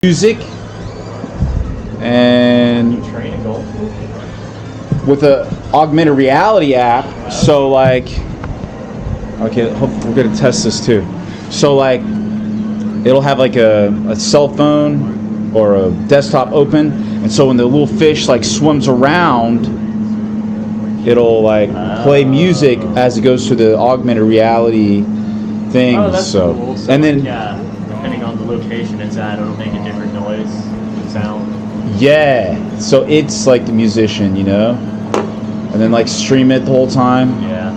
music and with a augmented reality app. So like, okay, hope we're gonna test this too. So like, it'll have like a cell phone or a desktop open, and so when the little fish like swims around, it'll like play music as it goes to the augmented reality thing. Oh, that's so cool. So and like, then yeah, depending on the location it's at, it'll make a different noise and sound. yeah, so it's like the musician, you know, and then like stream it the whole time. Yeah.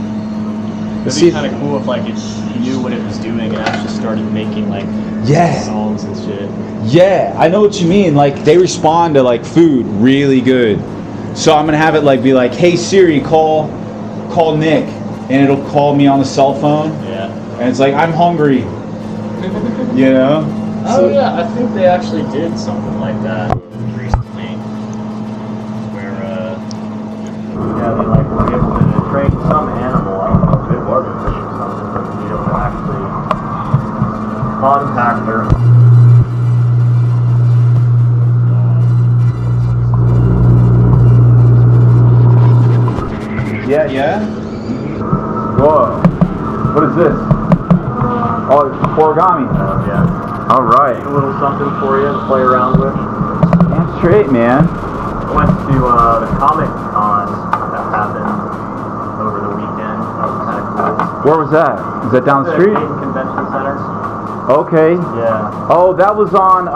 It'd be kind of cool if like it knew what it was doing and actually started making like songs and shit. Yeah, I know what you mean. Like they respond to like food really good. So I'm gonna have it like be like, hey Siri, call Nick, and it'll call me on the cell phone. Yeah. And it's like, I'm hungry. You know? Oh So, yeah, I think they actually did something like that recently, where yeah, they like were able to train some animal. I don't know if it was a fish or something, but to be able to actually contact their. Yeah. Whoa. What is this? Oh, it's origami. Yeah. All right. A little something for you to play around with. Damn straight, man. I went to the Comic Con that happened over the weekend. That was kind of cool. Where was that? Is that down the street? Convention Center. Okay. Yeah. Oh, that was on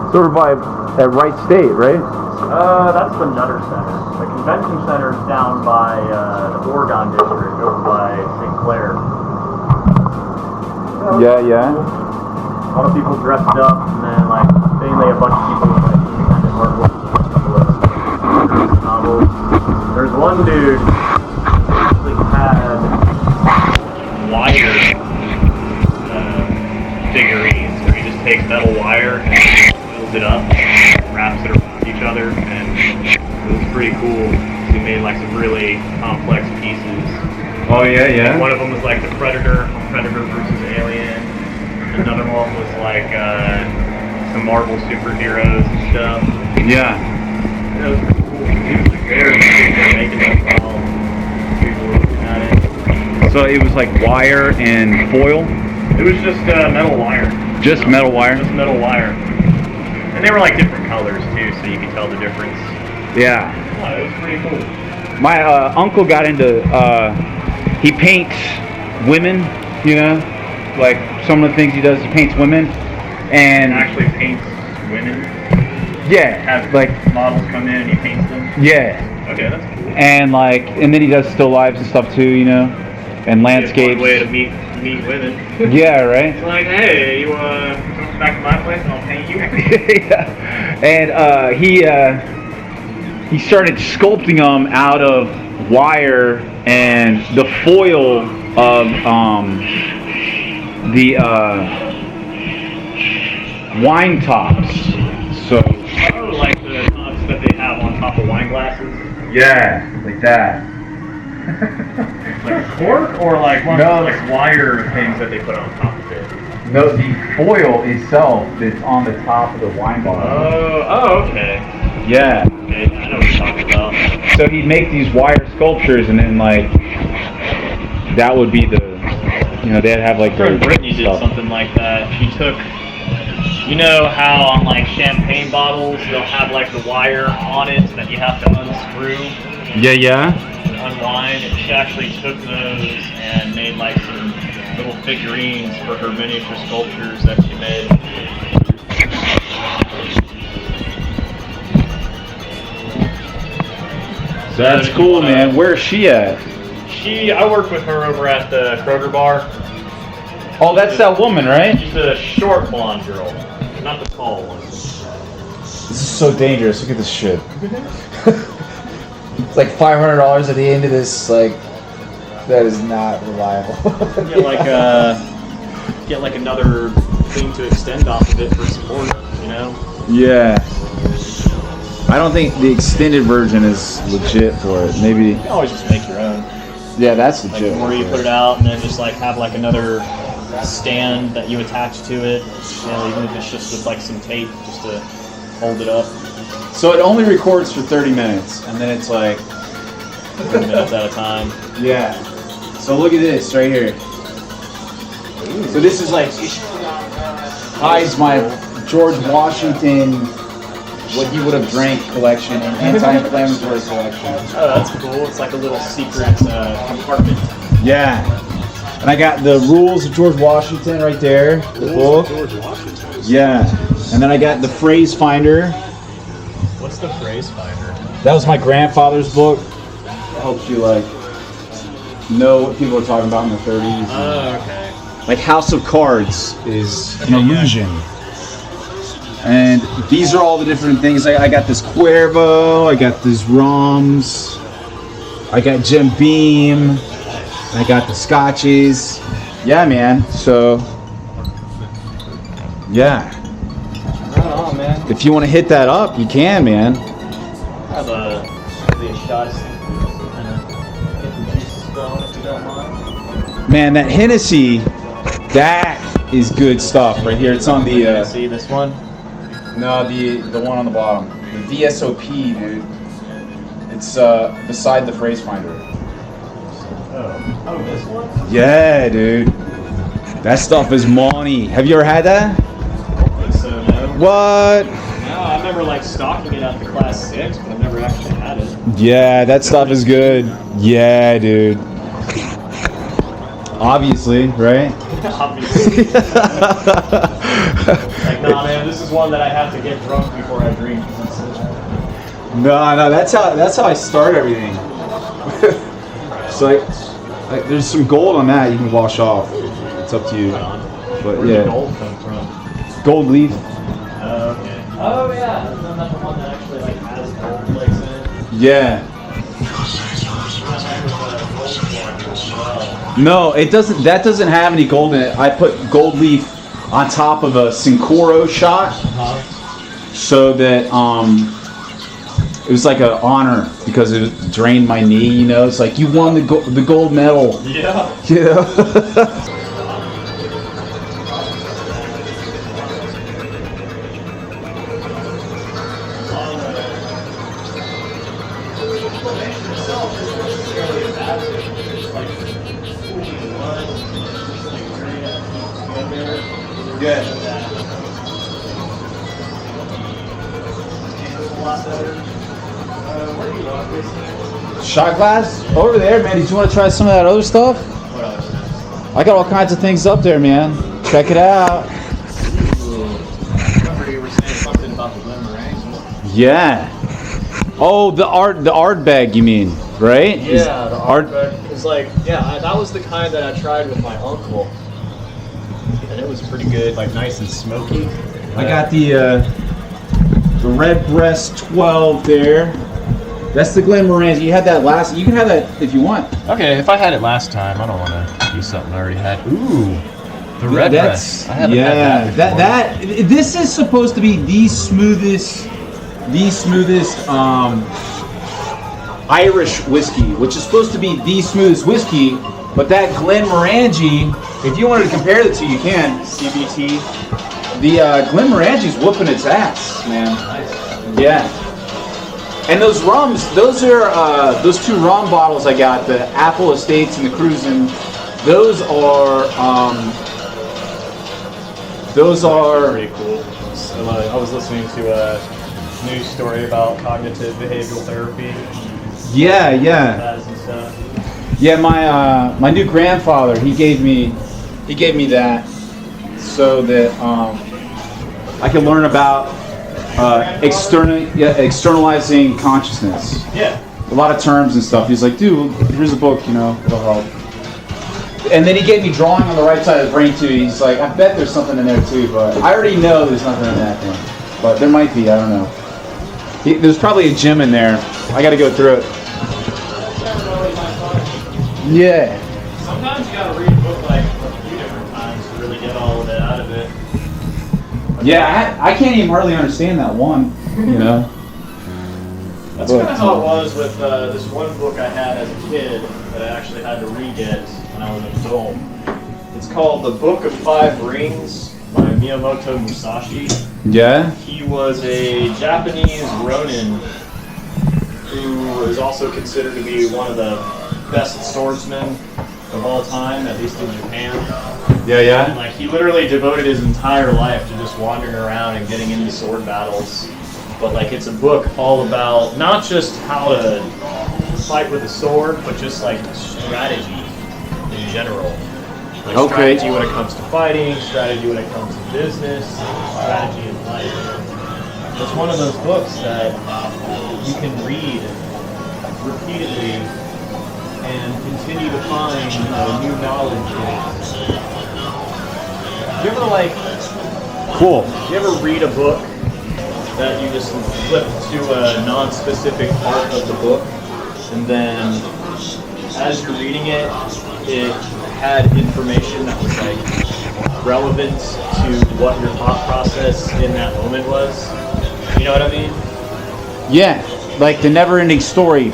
sort of by at Wright State, right? That's the Nutter Center. The convention center is down by the Oregon district, over by St. Clair. Yeah. A lot of people dressed up, and then like mainly a bunch of people with like independent artwork, novels. There's one dude who actually had wire figurines, where he just takes metal wire and builds it up, wraps it around each other, and it was pretty cool. He made like some really complex pieces. Oh yeah. One of them was like the Predator versus Alien. Another one was like some Marvel superheroes and stuff. Yeah. That was pretty cool. He was like there making that while people were looking at it. So it was like wire and foil? It was just metal wire. Just metal wire? Just metal wire. And they were like different colors too, so you could tell the difference. Yeah. Oh, it was pretty cool. My uncle got into, he paints women, you know? Like some of the things he does, he paints women. And actually paints women? Yeah. Has like models come in and he paints them? Yeah. Okay, that's cool. And then he does still lives and stuff too, you know? And landscapes. One way to meet women. Yeah, right? It's like, hey, you come back to my place and I'll paint you. Yeah. And he started sculpting them out of wire and the foil of the wine tops. So like the tops that they have on top of wine glasses? Yeah, like that. Like a cork, or like one of those like wire things that they put on top of it? No, the foil itself that's on the top of the wine bottle. Oh, okay. Yeah. Okay, I know what you're talking about. So he'd make these wire sculptures, and then like that would be the, you know, they'd have like their Brittany did stuff. something like that. She took, you know how on like champagne bottles they'll have like the wire on it that you have to unscrew. Yeah. Unwind. She actually took those and made like some little figurines for her miniature sculptures that she made. So that's cool, man. Where's she at? I work with her over at the Kroger bar. Oh, that's that woman, right? She's a short blonde girl, not the tall one. This is so dangerous. Look at this shit. It's like $500 at the end of this. Like, that is not reliable. Get like another thing to extend off of it for support, you know? Yeah. I don't think the extended version is legit for it. Maybe. You can always just make your own. Yeah, that's Like legit. where you put it out and then just like have like another stand that you attach to it. You know, even if it's just with like some tape, just to hold it up. So it only records for 30 minutes, and then it's like 30 minutes at a time. Yeah. So look at this right here. So this is like hides my George Washington, what he would have drank collection and anti-inflammatory collection. Oh, that's cool. It's like a little secret compartment. Yeah. And I got the rules of George Washington right there. The book. George Washington. Yeah. And then I got the phrase finder. What's the phrase finder? That was my grandfather's book. It helps you like know what people are talking about in the 30s. Oh, okay. Like House of Cards is an illusion. And these are all the different things. I got this Cuervo, I got these rums, I got Jim Beam, I got the scotches. Yeah, man. So, yeah. Right on, man. If you want to hit that up, you can, man. Have a shot of kind of get the juices going if you don't mind. Man, that Hennessy, that is good stuff right here. It's on the See this one? no, the one on the bottom. The VSOP, dude. It's beside the phrase finder. Oh, this one? Yeah, dude. That stuff is money. Have you ever had that? I don't think so, no. What? No, I remember like stocking it at the class 6, but I've never actually had it. Yeah, that stuff is good. Yeah, dude. Obviously, right? Obviously. Like, nah, man, this is one that I have to get drunk before I drink. No, that's how I start everything. It's like there's some gold on that you can wash off. It's up to you. But Where yeah, did gold come from? gold leaf. Oh, okay. Oh, yeah. Isn't that the one that actually like has gold flakes in it? Yeah. No, it doesn't. That doesn't have any gold in it. I put gold leaf on top of a Sincoro shot, so that it was like an honor because it drained my knee. You know, it's like you won the gold medal. Yeah. Yeah. Good. Shot glass over there, man. Did you want to try some of that other stuff? What else? I got all kinds of things up there, man. Check it out. I remember you were saying something about the Blume meringues. Yeah. Oh, the art bag, you mean, right? Yeah, the art bag. It's like, yeah, that was the kind that I tried with my uncle. And it was pretty good, like nice and smoky. I got the Red Breast 12 there. That's the Glen Morangi. You had that last. You can have that if you want. Okay, if I had it last time, I don't want to use something I already had. Ooh, the Red Breast. I haven't had that before. This is supposed to be the smoothest Irish whiskey, which is supposed to be the smoothest whiskey. But that Glen Morangi, if you wanted to compare the two, you can. CBT. The Glen Morangi's whooping its ass, man. Nice. Yeah. And those rums, those are those two rum bottles I got, the Appleton Estates and the Curzan. Those are pretty cool. So, I was listening to a news story about cognitive behavioral therapy. yeah. And stuff. Yeah, my new grandfather, he gave me that so that I can learn about externalizing consciousness. Yeah. A lot of terms and stuff. He's like, dude, here's a book, you know, it'll help. And then he gave me drawing on the right side of the brain too. He's like, I bet there's something in there too, but I already know there's nothing in that thing. But there might be, I don't know. There's probably a gem in there. I got to go through it. Yeah. Sometimes you gotta read a book like a few different times to really get all of it out of it. Yeah, I can't even hardly understand that one, you know. That's kind of how it was with this one book I had as a kid that I actually had to re-get when I was an adult. It's called The Book of Five Rings by Miyamoto Musashi. Yeah? He was a Japanese ronin who is also considered to be one of the best swordsmen of all time, at least in Japan. Yeah, And, like, he literally devoted his entire life to just wandering around and getting into sword battles. But like, it's a book all about not just how to fight with a sword, but just like strategy in general. Like strategy when it comes to fighting, strategy when it comes to business, strategy in life. It's one of those books that you can read repeatedly and continue to find new knowledge in it. You ever like? Cool. You ever read a book that you just flip to a non-specific part of the book, and then as you're reading it, it had information that was like relevant to what your thought process in that moment was? You know what I mean? Yeah, like the never-ending story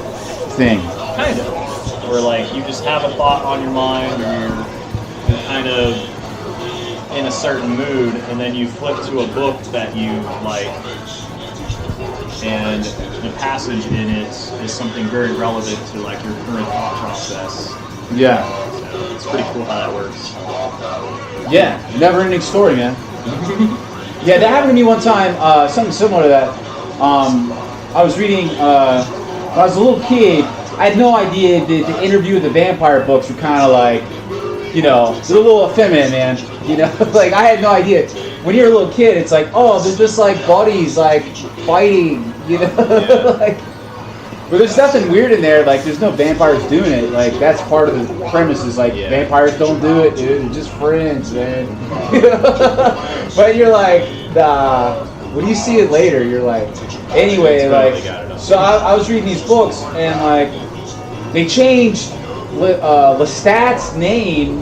thing. Kind of. Or like you just have a thought on your mind, or you're kind of in a certain mood, and then you flip to a book that you like, and the passage in it is something very relevant to like your current thought process. Yeah. So it's pretty cool how that works. Yeah, never-ending story, man. Yeah, that happened to me one time, something similar to that. I was reading, when I was a little kid, I had no idea the Interview with the Vampire books were kind of like, you know, they're a little effeminate, man. You know, like I had no idea. When you're a little kid, it's like, oh, they're just like buddies, like fighting, you know. Yeah. Like, but there's nothing weird in there. Like, there's no vampires doing it. Like, that's part of the premise. Is like vampires don't do it, dude. They're just friends, man. But you're like, nah. When you see it later, you're like, anyway, like. So I was reading these books, and like, they changed Lestat's name.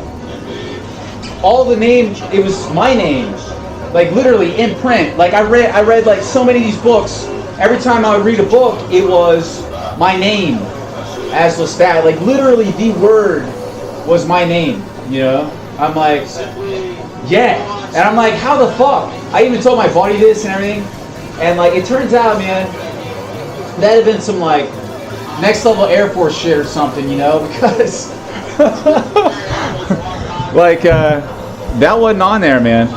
All the name, it was my name, like literally in print. Like I read like so many of these books. Every time I would read a book, it was my name as Lestat. Like literally, the word was my name. You know, I'm like, yeah, and I'm like, how the fuck? I even told my buddy this and everything, and like it turns out, man, that had been some like next level Air Force shit or something, you know, because like that wasn't on there, man,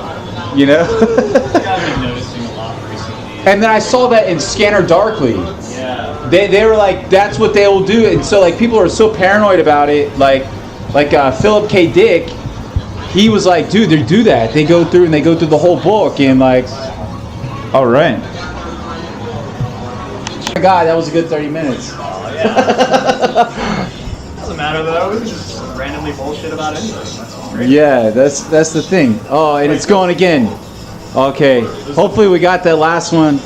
you know. I've been noticing a lot recently. And then I saw that in Scanner Darkly. Yeah. They were like, that's what they will do, and so like people are so paranoid about it, like Philip K. Dick, he was like, dude, they do that. They go through the whole book and like, all right. Oh my God, that was a good 30 minutes. Oh yeah. Doesn't matter though. We can just randomly bullshit about anything. That's great. Yeah, that's the thing. Oh, and it's going again. Okay, hopefully we got that last one.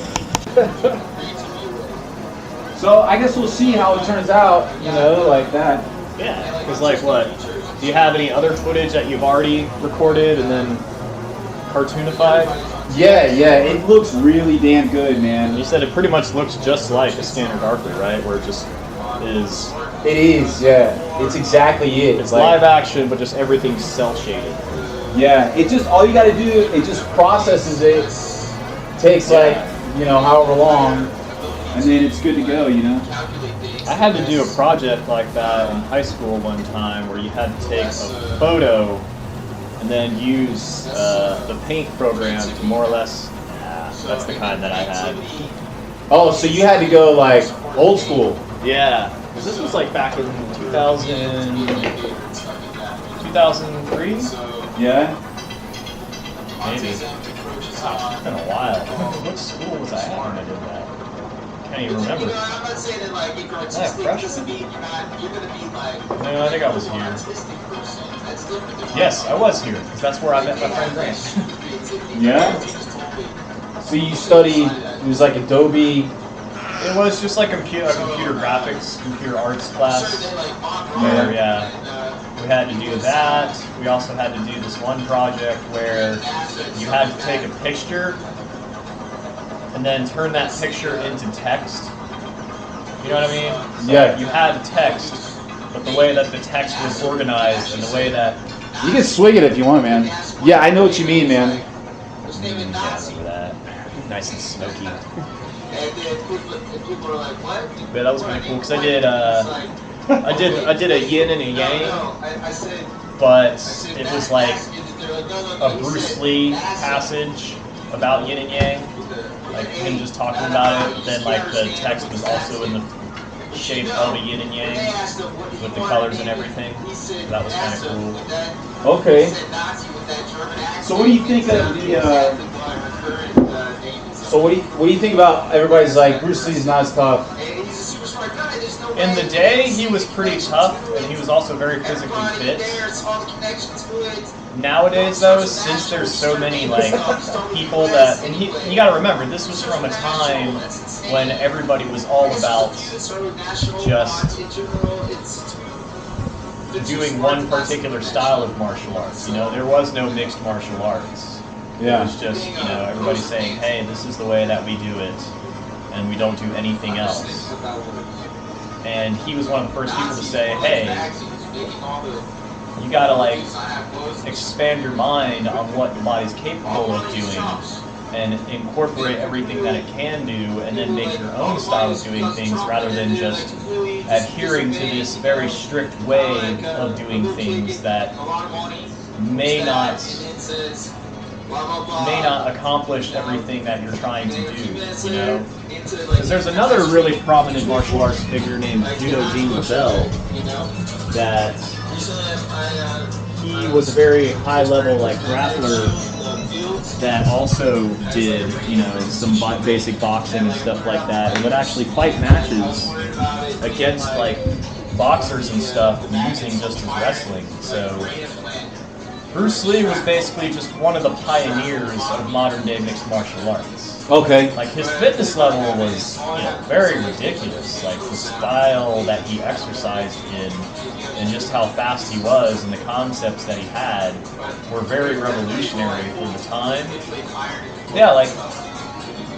So I guess we'll see how it turns out, you know, like that. Yeah, because like what? Do you have any other footage that you've already recorded and then cartoonified? Yeah, it looks really damn good, man. You said it pretty much looks just like a Scanner Darkly, right? Where it just is. It is, yeah. It's exactly it. It's like, live action, but just everything's cell shaded. Yeah, it just, all you gotta do, it just processes it, takes like, you know, however long, and then it's good to go, you know? I had to do a project like that in high school one time where you had to take a photo and then use the paint program to more or less, that's the kind that I had. Oh, so you had to go like old school. Yeah, because this was like back in 2000, 2003? Yeah? Maybe. It's been a while. What school was I at when I did that? Can't even remember. Was I a freshman? No, I think I was here. Yes, I was here, because that's where I met my friend Grant. Yeah? So you studied, it was like Adobe. It was just like a computer graphics, computer arts class. Where, we had to do that. We also had to do this one project where you had to take a picture and then turn that picture into text. You know what I mean? So yeah. You had text, but the way that the text was organized and the way that You can swig it if you want, man. Yeah, I know what you mean, man. Yeah, I remember that. Nice and smoky. But that was kind of cool because I did a yin and a yang, but it was like a Bruce Lee passage about yin and yang, like him just talking about it. But then like the text was also in the shape of a yin and yang with the colors and everything. So that was kind of cool. Okay. So what do you think of the? So what do you think about everybody's like Bruce Lee's not as tough? In the day, he was pretty tough, and he was also very physically fit. Nowadays, though, since there's so many like people that, and you got to remember, this was from a time when everybody was all about just doing one particular style of martial arts. You know, there was no mixed martial arts. Yeah. It was just, you know, everybody saying, hey, this is the way that we do it, and we don't do anything else. And he was one of the first people to say, hey, you gotta like expand your mind on what your body's capable of doing and incorporate everything that it can do and then make your own style of doing things rather than just adhering to this very strict way of doing things that may not accomplish everything that you're trying to do, you know? Because there's another really prominent martial arts figure named Judo Dean LaBelle that he was a very high-level like grappler that also did, you know, some basic boxing and stuff like that, and would actually fight matches against like boxers and stuff using just his wrestling. So Bruce Lee was basically just one of the pioneers of modern day mixed martial arts. Okay. Like his fitness level was, you know, very ridiculous. Like the style that he exercised in and just how fast he was and the concepts that he had were very revolutionary for the time. Yeah, like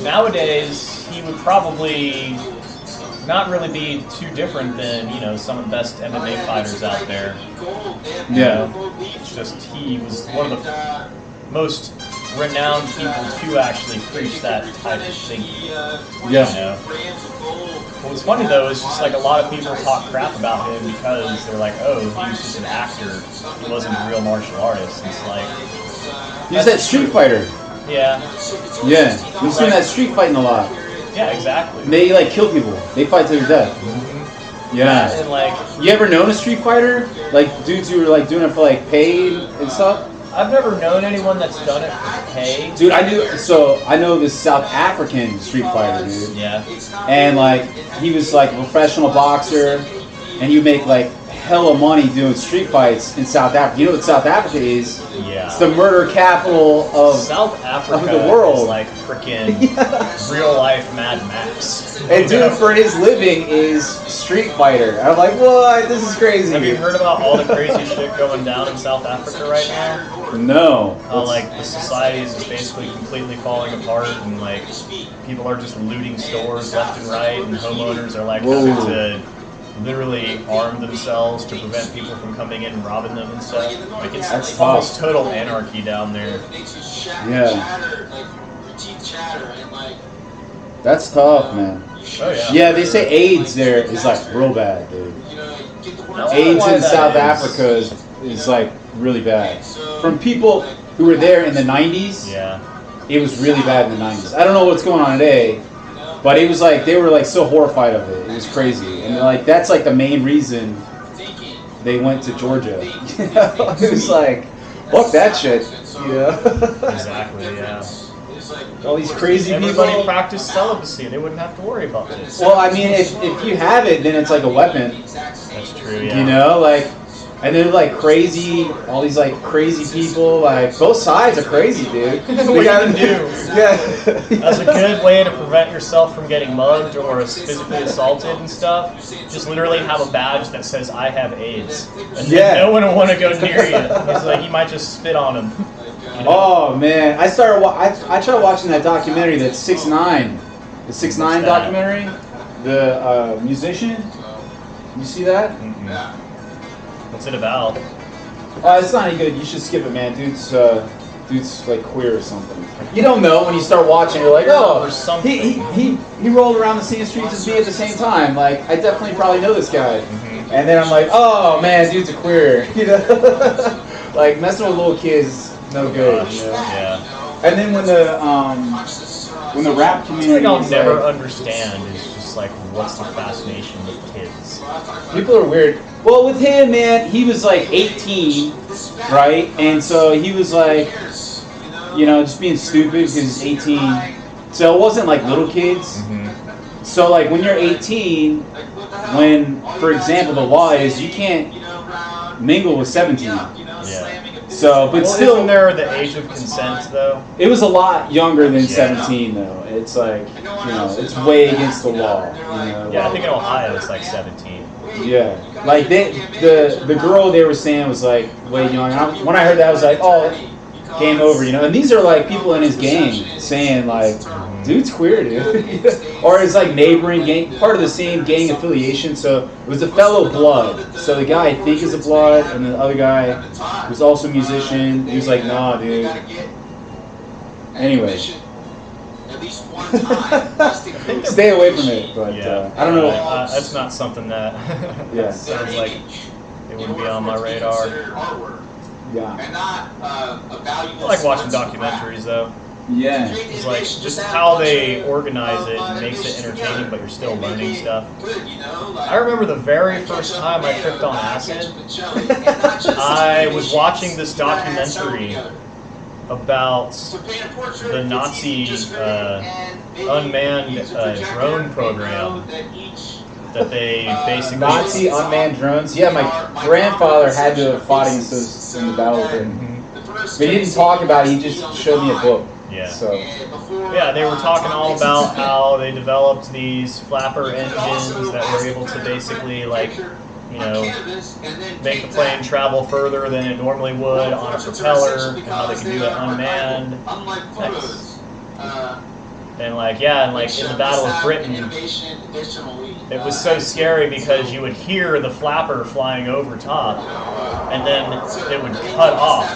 nowadays he would probably not really be too different than, you know, some of the best MMA fighters out there. Yeah. It's just he was one of the most renowned people to actually preach that type of thinking. Yeah. You know? What was funny though is just like a lot of people talk crap about him because they're like, oh, he was just an actor. He wasn't a real martial artist. And it's like He's that Street Fighter. Yeah. Yeah. We've seen that street fighting a lot. Yeah, exactly. They like kill people. They fight to their death. Mm-hmm. Yeah. And like, you ever known a Street Fighter? Like dudes who were like doing it for like paid and stuff? I've never known anyone that's done it for pay. Dude, I know this South African Street Fighter dude. Yeah. And like he was like a professional boxer and you make like hella money doing street fights in South Africa. You know what South Africa is? Yeah. It's the murder capital of South Africa of the world. Is like freaking real life Mad Max. And dude, for his living is Street Fighter. I'm like, what? This is crazy. Have you heard about all the crazy shit going down in South Africa right now? No. How like the society is just basically completely falling apart, and like people are just looting stores left and right, and homeowners are like having to literally arm themselves to prevent people from coming in and robbing them and stuff. Like it's almost total anarchy down there. Yeah. That's tough, man. Oh yeah. Yeah, they say AIDS there is like real bad, dude. AIDS in South Africa is like really bad. From people who were there in the 90s, yeah, it was really bad in the 90s. I don't know what's going on today, but it was like they were like so horrified of it. It was crazy, and like that's like the main reason they went to Georgia. It was like, fuck that shit. Yeah. Exactly. Yeah. All these crazy Everybody people practiced celibacy. They wouldn't have to worry about this. Well, I mean, if you have it, then it's like a weapon. That's true. Yeah. You know, like, and then like crazy, all these like crazy people, like both sides are crazy, dude. What you can do. Yeah. That's a good way to prevent yourself from getting mugged or physically assaulted and stuff. Just literally have a badge that says "I have AIDS," and then no one will want to go near you. It's like you might just spit on them. You know? Oh man, I tried watching that documentary, that 6ix9ine, the 6ix9ine documentary, the musician. You see that? Mm-hmm. What's it about? It's not any good. You should skip it, man. Dude's like queer or something. You don't know when you start watching. You're like, oh, he rolled around the same streets as me at the same time. Like, I definitely probably know this guy. Mm-hmm. And then I'm like, oh man, dude's a queer. You know, like messing with little kids, no good. You know? Yeah. And then when the rap community, I'll never understand is just like what's the fascination with kids. People are weird. Well, with him, man, he was like 18, right? And so he was like, you know, just being stupid because he's 18. So it wasn't like little kids. Mm-hmm. So like when you're 18, when, for example, the law is you can't mingle with 17. Yeah. So, but well, still, isn't there the age of consent though? it was a lot younger than 17 though. It's like, you know, it's way against the law. You know? Yeah, I think in Ohio it's like 17. Yeah, like the girl they were saying was like way young. And when I heard that, I was like, oh, game over, you know. And these are like people in his gang saying like, dude's queer, dude, or it's like neighboring gang, part of the same gang affiliation. So it was a fellow blood. So the guy I think is a blood, and the other guy was also a musician. He was like, nah, dude. Anyway. Stay away from it, but I don't know. That's not something that sounds like it wouldn't be on my radar. Yeah. I like watching documentaries though. Yeah. It's like just how they organize it makes it entertaining, but you're still learning stuff. I remember the very first time I tripped on acid. I was watching this documentary about the Nazi unmanned drone program that they basically... Nazi unmanned drones? Yeah, my grandfather had to have fought against those in the battlefield. Mm-hmm. But he didn't talk about it, he just showed me a book. Yeah. So. Yeah, they were talking all about how they developed these flapper engines that were able to basically, like, you know, make the plane travel further than it normally would on a propeller, and how they could do it unmanned. Nice. And like, yeah, and like in the Battle of Britain, it was so scary because you would hear the flapper flying over top, and then it would cut off,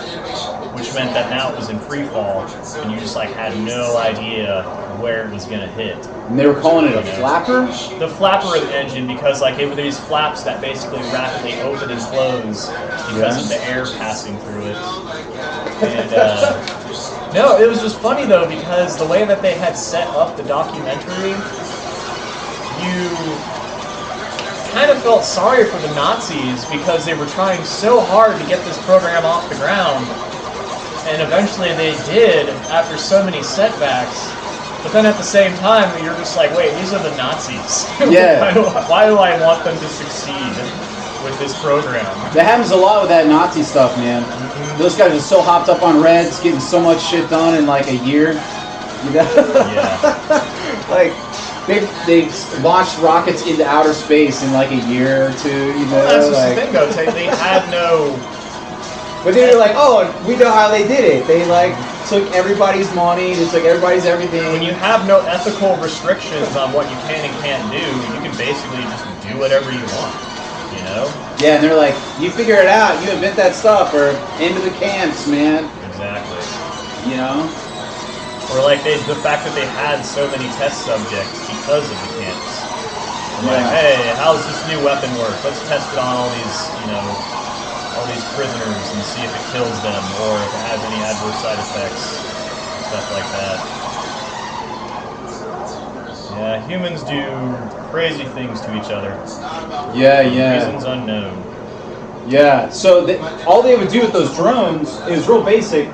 which meant that now it was in free fall, and you just like had no idea where it was gonna hit. And they were calling it a flapper? The flapper of the engine, because like it were these flaps that basically rapidly open and close because of the air passing through it. And no, it was just funny though, because the way that they had set up the documentary, you kind of felt sorry for the Nazis because they were trying so hard to get this program off the ground, and eventually they did after so many setbacks. But then at the same time, you're just like, wait, these are the Nazis. Yeah. Why do I want them to succeed with this program? That happens a lot with that Nazi stuff, man. Those guys are so hopped up on Reds, getting so much shit done in like a year. You know? Yeah. Like, they launched rockets into outer space in like a year or two, you know? Well, that's like, the thing, though. They had no... But they were like, oh, we know how they did it. They like took everybody's money, they took everybody's everything. When you have no ethical restrictions on what you can and can't do, you can basically just do whatever you want, you know? Yeah, and they're like, you figure it out, you invent that stuff, or into the camps, man. Exactly. You know? Or like the fact that they had so many test subjects because of the camps. Like, hey, how's this new weapon work? Let's test it on all these, you know, all these prisoners and see if it kills them or if it has any adverse side effects, stuff like that. Yeah, humans do crazy things to each other. Yeah, yeah. Reasons unknown. Yeah, so all they would do with those drones, it was real basic.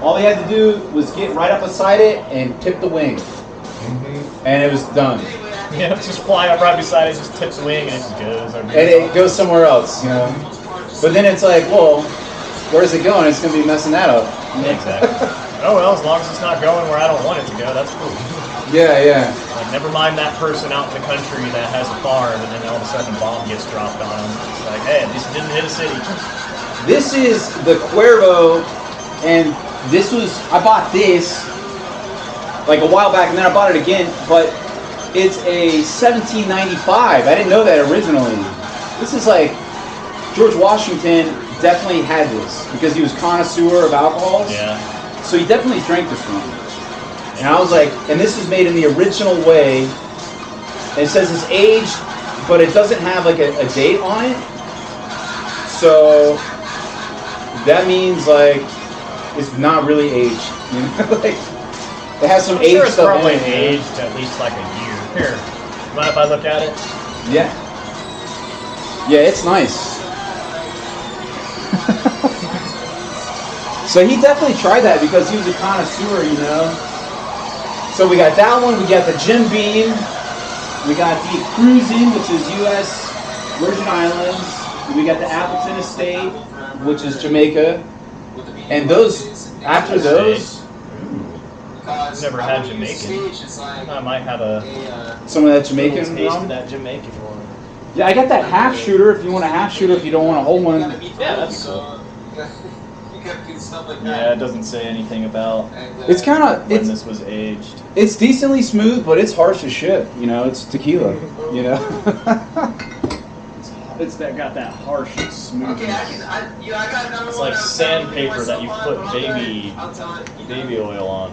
All they had to do was get right up beside it and tip the wing. Mm-hmm. And it was done. Yeah, just fly up right beside it, just tip the wing, and it just goes. And it goes somewhere else, you know. But then it's like, well, where's it going? It's going to be messing that up. Yeah, exactly. Oh, well, as long as it's not going where I don't want it to go, that's cool. Yeah, yeah. Like, never mind that person out in the country that has a farm, and then all of a sudden a bomb gets dropped on them. It's like, hey, at least it didn't hit a city. This is the Cuervo, and this was, I bought this like a while back, and then I bought it again, but it's a 1795. I didn't know that originally. This is like George Washington definitely had this because he was connoisseur of alcohols. Yeah. So he definitely drank this one. And I was like, and this is made in the original way. And it says it's aged, but it doesn't have like a date on it. So that means like it's not really aged. You know? Like, it has some I'm aged sure it's stuff probably in it. aged at least like a year. Here, mind if I look at it? Yeah. Yeah, it's nice. So he definitely tried that because he was a connoisseur, you know. So we got that one, we got the Jim Beam, we got the Curzan, which is U.S. Virgin Islands, we got the Appleton Estate, which is Jamaica, and those, after those... I've never had Jamaican. I might have some of that Jamaican taste of rum. that Jamaican one. Yeah, I got that half shooter if you want a half shooter, if you don't want a whole one. Yeah, that's cool. Yeah, it doesn't say anything about It's kind of, when this was aged. it's decently smooth, but it's harsh as shit. You know, it's tequila. You know. It's that got that harsh smoothness. Okay, I got another It's one. like sandpaper that you put baby oil on.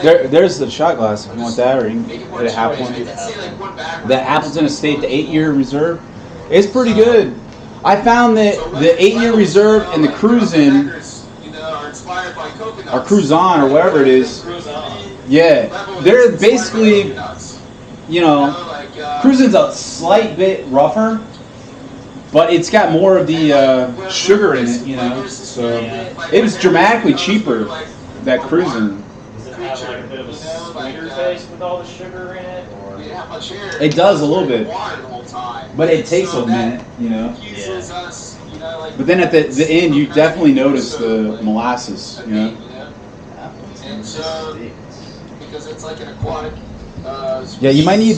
There's the shot glass if you want that, or you can get a half one. The Appleton Estate, the 8-year reserve, it's pretty good. I found that the 8-year reserve and the Curzan, or Curzan, or whatever it is, yeah, they're basically, you know, Curzan's a slight bit rougher, but it's got more of the sugar in it, you know. So it was dramatically cheaper, that Curzan. Does it have like a bit of a sweeter taste with all the sugar in it? Or? It does a little bit, but it takes a minute, you know. Yeah. But then at the end, you definitely notice the molasses, you know. Because it's like an aquatic. Yeah, you might need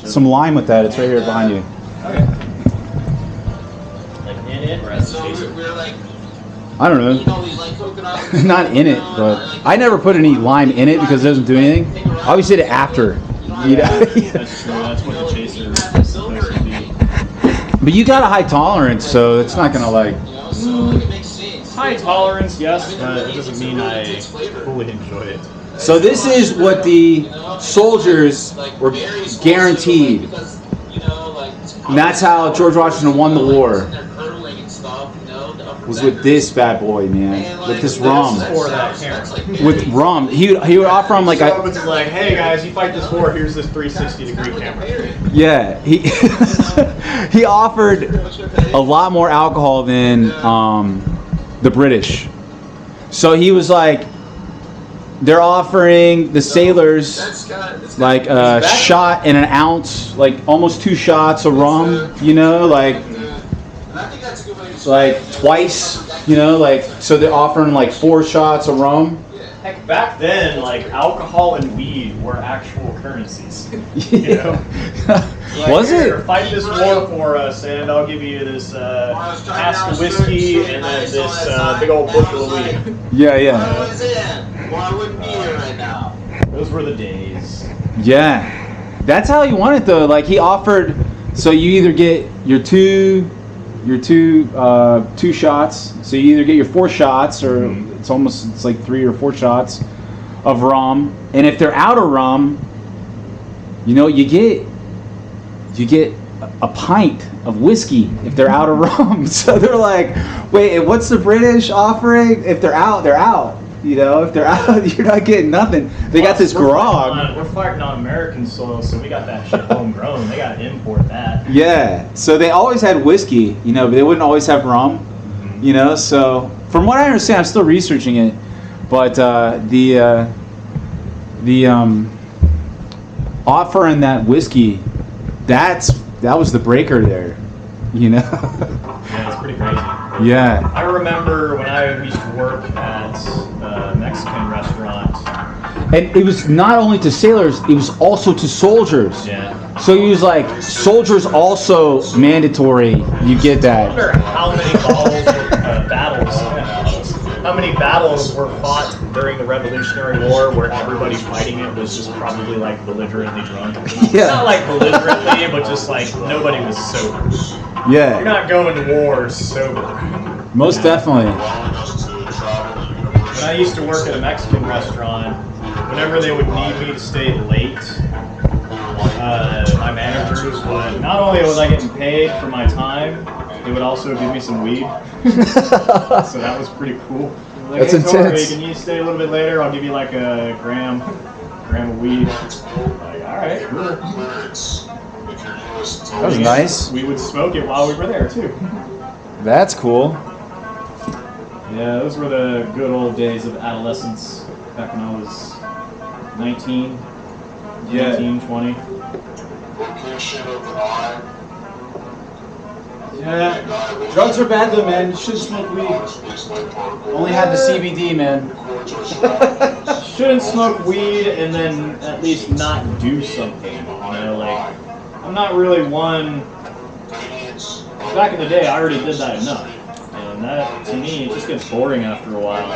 some lime with that. It's right here behind you. Okay. Like in it, or as a So chaser? we're like, I don't you know. know, these like coconut. Not in it, but I never put any lime in it because it doesn't do anything. I always did it after. You know? That's true. That's what the chaser is supposed to be. But you got a high tolerance, so it's not gonna like. You know, so like it makes sense. High tolerance, yes, but it doesn't mean I fully enjoy it. So this is what the soldiers were guaranteed. And that's how George Washington won the war. Was with this bad boy, man. With this rum. Or that Karen. With rum. He would offer him like Josephus is like, hey guys, you fight this war, here's this 360-degree camera. yeah, he he offered a lot more alcohol than the British. So he was like, they're offering the sailors like a shot and an ounce, like almost 2 shots of rum, you know, like twice, you know, like, so they're offering like 4 shots of rum. Heck, back then, like, alcohol and weed were actual currencies. You know? Like, Was here, it? fight this war for us, and I'll give you this cask of whiskey and then this big old bushel of weed. Yeah, yeah. Well, I wouldn't be here right now. Those were the days. Yeah. That's how he wanted though. Like he offered, so you either get your two shots. So you either get your 4 shots, or it's like 3 or 4 shots of rum. And if they're out of rum, you know, you get a pint of whiskey if they're out of rum. So they're like, wait, what's the British offering? If they're out, they're out. You know, if they're out, you're not getting nothing. They got this grog. We're fighting on American soil, so we got that shit homegrown. They got to import that. Yeah, so they always had whiskey, you know, but they wouldn't always have rum, you know. So from what I understand, I'm still researching it, but the offering that whiskey, that was the breaker there, you know. Yeah, it's pretty crazy. Yeah. I remember when I used to work at a Mexican restaurant. And it was not only to sailors, it was also to soldiers. Yeah. So he was like, soldiers also mandatory, you get I that. wonder how many battles. how many battles were fought during the Revolutionary War where everybody fighting it was just probably like belligerently drunk. Yeah. Not like belligerently, but just like nobody was sober. You're Yeah, not going to war sober. most definitely. When I used to work at a Mexican restaurant, whenever they would need me to stay late, my managers would, not only was I getting paid for my time, they would also give me some weed. So that was pretty cool. Like, That's hey, Torrey, intense. can you stay a little bit later? I'll give you like a gram of weed. Like, all right, cool. That was nice. We would smoke it while we were there too. That's cool. Yeah, those were the good old days of adolescence back when I was 19, 19, 20. Yeah, drugs are bad though, man. You shouldn't smoke weed. Only have the CBD, man. Shouldn't smoke weed and then at least not do something. You know, like, I'm not really one. Back in the day, I already did that enough. And that, to me, it just gets boring after a while.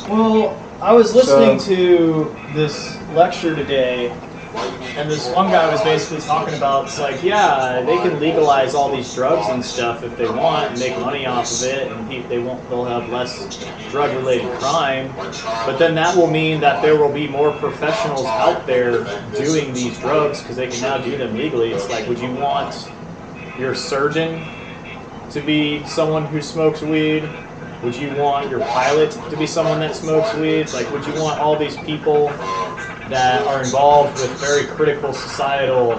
Well, I was listening to this lecture today, and this one guy was basically talking about, it's like, yeah, they can legalize all these drugs and stuff if they want and make money off of it, and they'll have less drug-related crime. But then that will mean that there will be more professionals out there doing these drugs because they can now do them legally. It's like, would you want your surgeon to be someone who smokes weed? Would you want your pilot to be someone that smokes weed? It's like, would you want all these people that are involved with very critical societal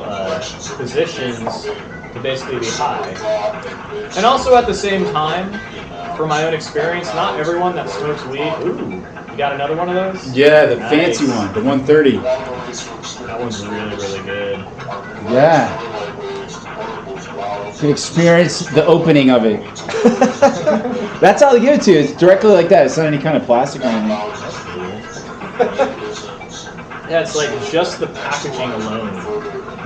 positions to basically be high? And also at the same time, from my own experience, not everyone that smokes weed. Ooh, you got another one of those? Yeah, the Nice. fancy one, the 130. That one's really, really good. Yeah. To experience the opening of it. That's how they give it to you. It's directly like that. It's not any kind of plastic or anything. Yeah, it's like just the packaging alone.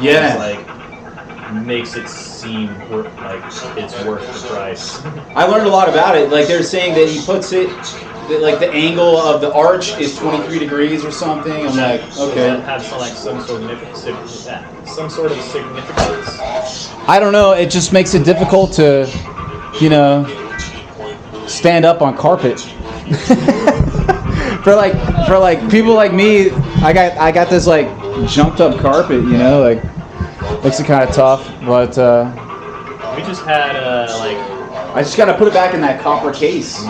Yeah. It's like makes it seem like it's worth the price. I learned a lot about it. Like they're saying that he puts it, that like the angle of the arch is 23 degrees or something. I'm like, Does okay. that have some sort of significance? I don't know. It just makes it difficult to, stand up on carpet. for like people like me, I got this like jumped up carpet. Like makes it kind of tough. But We just had I just gotta put it back in that copper case.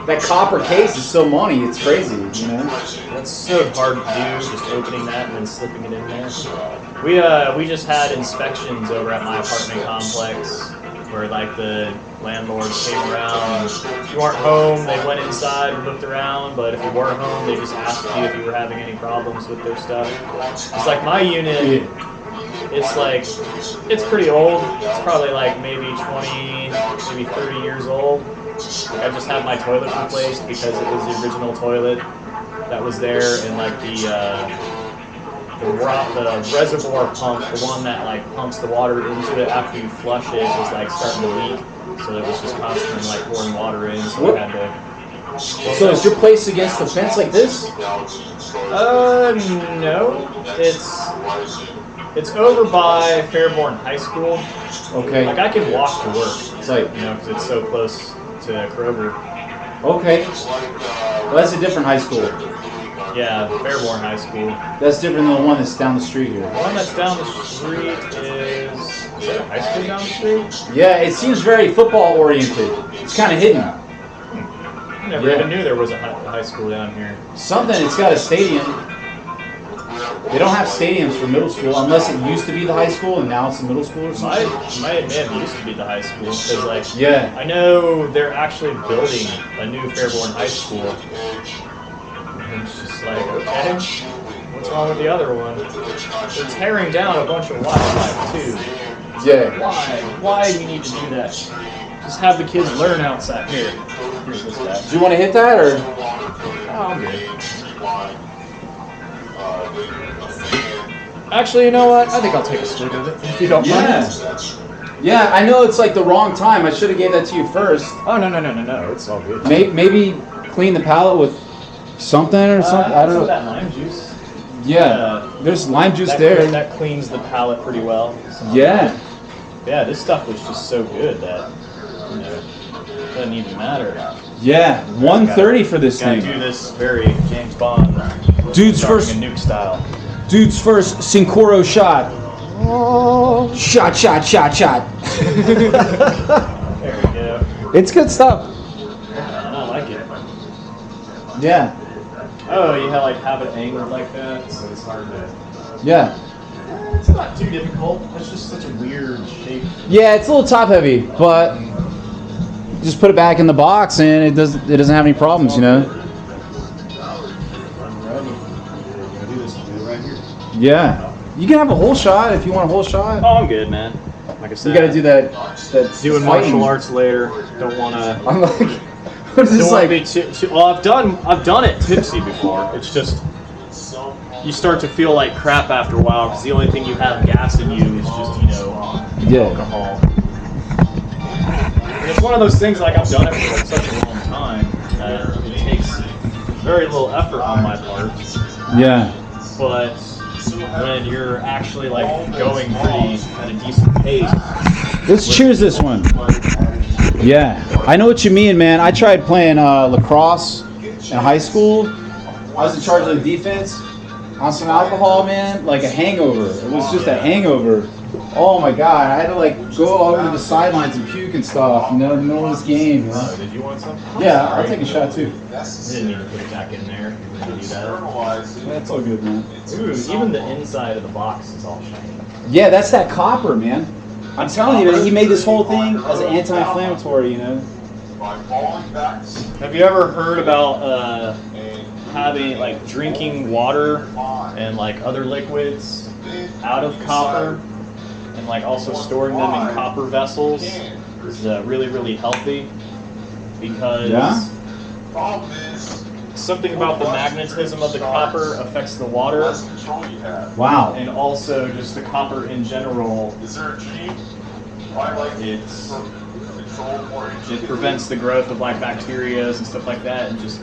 That copper case is so money. It's crazy. That's so hard to do, just opening that and then slipping it in there. We just had inspections over at my apartment complex where like the landlords came around. If you weren't home, they went inside and looked around, but if you were home, they just asked you if you were having any problems with their stuff. It's like my unit, it's pretty old. It's probably like maybe 20, maybe 30 years old. I just had my toilet replaced because it was the original toilet that was there, and like the reservoir pump, the one that like pumps the water into it after you flush it, was like starting to leak. So it was just constantly like pouring water in. So I had to. So is your place against the fence like this? No. It's over by Fairborn High School. Okay. Like I can walk to work. It's like, because it's so close to Kroger. okay. Well, that's a different high school. Yeah, Fairborn High School. That's different than the one that's down the street here. The one that's down the street is that a high school down the street? Yeah, it seems very football oriented. It's kind of hidden. I never even knew there was a high school down here. Something, it's got a stadium. They don't have stadiums for middle school unless it used to be the high school and now it's the middle school or something. Might have used to be the high school because like Yeah. I know they're actually building a new Fairborn High School. And it's just like, okay, what's wrong with the other one? They're tearing down a bunch of wildlife too. Yeah. Why do you need to do that? Just have the kids learn outside. Here's this guy. Do you want to hit that or? Oh, I'm good. Actually, you know what? I think I'll take a swig of it if you don't mind. Yeah, I know it's like the wrong time. I should have gave that to you first. Oh, no. It's all good. Maybe clean the palate with something or something? I don't know. That lime juice. Yeah, there's lime juice that there. That cleans the palate pretty well. Yeah. Yeah, this stuff was just so good that, you know, it doesn't even matter. Yeah, 130 for this Gotta thing. do this very James Bond. Dude's starting first. a nuke style. Dude's first Cuervo shot. Shot. There we go. It's good stuff. I like it. Yeah. Oh, you have it angled like that, so it's hard to. Yeah. It's not too difficult. It's just such a weird shape. Yeah, it's a little top heavy, but just put it back in the box and it doesn't have any problems, you know. I'm ready. I do this right here. Yeah. You can have a whole shot if you want a whole shot. Oh, I'm good, man. Like I said, You got to do that. doing fighting. martial arts later. Don't want to. I'm like, what is this Don't like? want to be too, well, I've done it tipsy before. It's just you start to feel like crap after a while because the only thing you have gas in you is just alcohol. And it's one of those things like I've done it for like such a long time that it takes very little effort on my part. Yeah. But when you're actually like going pretty at a decent pace. Let's cheers this one. Yeah. I know what you mean, man. I tried playing lacrosse in high school. I was in charge of the defense. On some alcohol, man, like a hangover. It was just a hangover. Oh my god, I had to like go all over the sidelines and puke and stuff, you know, in the middle of this game. You know? Did you want some? Yeah, I'll take a shot too. You didn't need to put it back in there. You didn't do that. That's all good, man. Ooh, even the inside of the box is all shiny. Yeah, that's that copper, man. I'm telling you, man, he made this whole thing as an anti-inflammatory, you know. Have you ever heard about having like drinking water and like other liquids out of copper and like also storing them in copper vessels is really, really healthy because something about the magnetism of the copper affects the water. Wow. And also just the copper in general, it prevents the growth of like bacteria and stuff like that, and just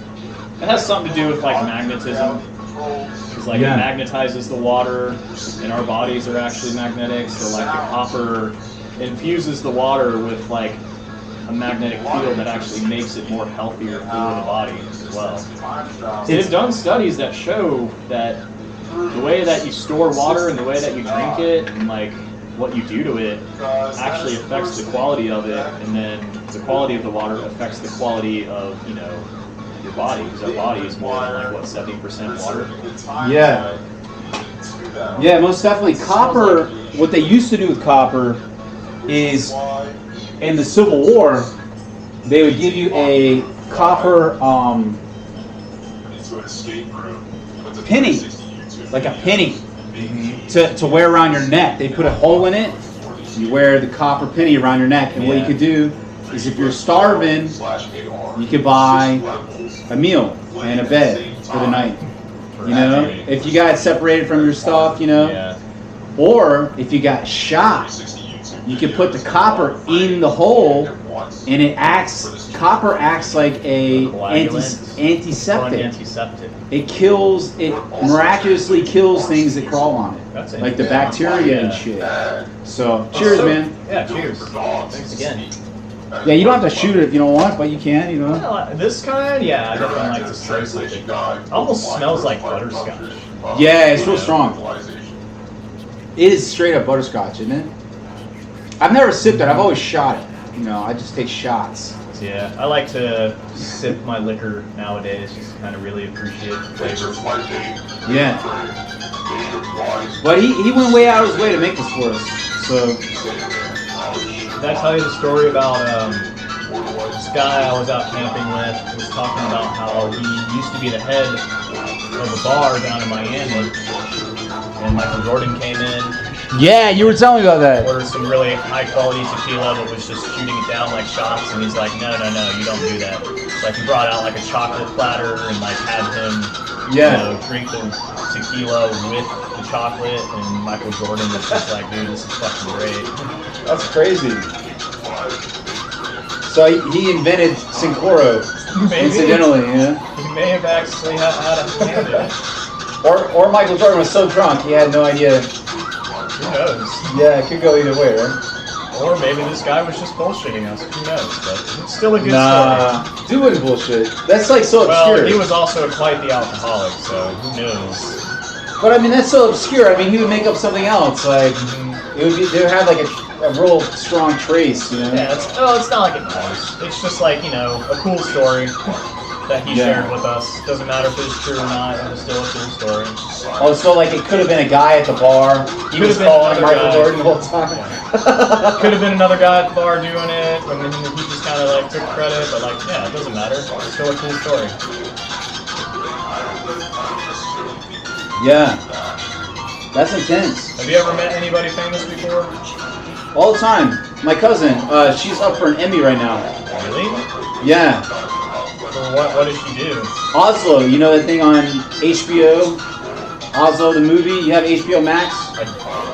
it has something to do with like magnetism, because like it magnetizes the water, and our bodies are actually magnetic, so like the copper infuses the water with like a magnetic field that actually makes it more healthier for the body as well. They've done studies that show that the way that you store water and the way that you drink it and like what you do to it actually affects the quality of it, and then the quality of the water affects the quality of, you know, your body, because our body is more than like what, 70% water. Yeah. Yeah, most definitely. Copper, what they used to do with copper is in the Civil War, they would give you a copper penny, like a penny, to wear around your neck. They put a hole in it, you wear the copper penny around your neck, and what you could do is if you're starving, you could buy a meal and a bed for the night. You know, if you got separated from your stuff, you know, or if you got shot, you can put the copper in the hole, and it copper acts like a antiseptic. It miraculously kills things that crawl on it, like the bacteria and shit. So, cheers, man. Yeah, cheers. Thanks again. Yeah, you don't have to shoot it if you don't want, but you can, you know. Well, this kind, yeah, I definitely like to throw something. It almost smells like butterscotch. Yeah, it's real strong. It is straight up butterscotch, isn't it? I've never sipped it. I've always shot it. You know, I just take shots. Yeah, I like to sip my liquor nowadays, just to kind of really appreciate the flavor. Yeah. But he went way out of his way to make this for us. So. Did I tell you the story about this guy I was out camping with was talking about how he used to be the head of a bar down in Miami, and Michael Jordan came in. Yeah, you were telling me about that. Ordered some really high quality tequila, but was just shooting it down like shots, and he's like, no, you don't do that. Like he brought out like a chocolate platter and like had him, you know, drink the tequila with the chocolate, and Michael Jordan was just like, dude, this is fucking great. That's crazy. So he invented Cuervo. Maybe. Incidentally, yeah. He may have actually had a hand in it. Or Michael Jordan was so drunk he had no idea. Who knows? Yeah, it could go either way, right? Or maybe this guy was just bullshitting us. Who knows? But it's still a good Nah, story. dude wouldn't bullshit. That's like so Well, obscure. he was also quite the alcoholic, so who knows? But I mean, that's so obscure. I mean, he would make up something else. Like it would be, they would have like a real strong trace, you know? Yeah, it's not like it matters. It's just like, you know, a cool story that he shared with us. Doesn't matter if it's true or not, it's still a cool story. Oh, so like it could have been a guy at the bar. He was calling Michael Jordan the whole time. Yeah. Could have been another guy at the bar doing it, and then he just kind of like took credit, but like, yeah, it doesn't matter. It's still a cool story. Yeah. That's intense. Have you ever met anybody famous before? All the time. My cousin, she's up for an Emmy right now. Really? Yeah. For what does she do? Oslo, you know that thing on HBO? Oslo, the movie? You have HBO Max? I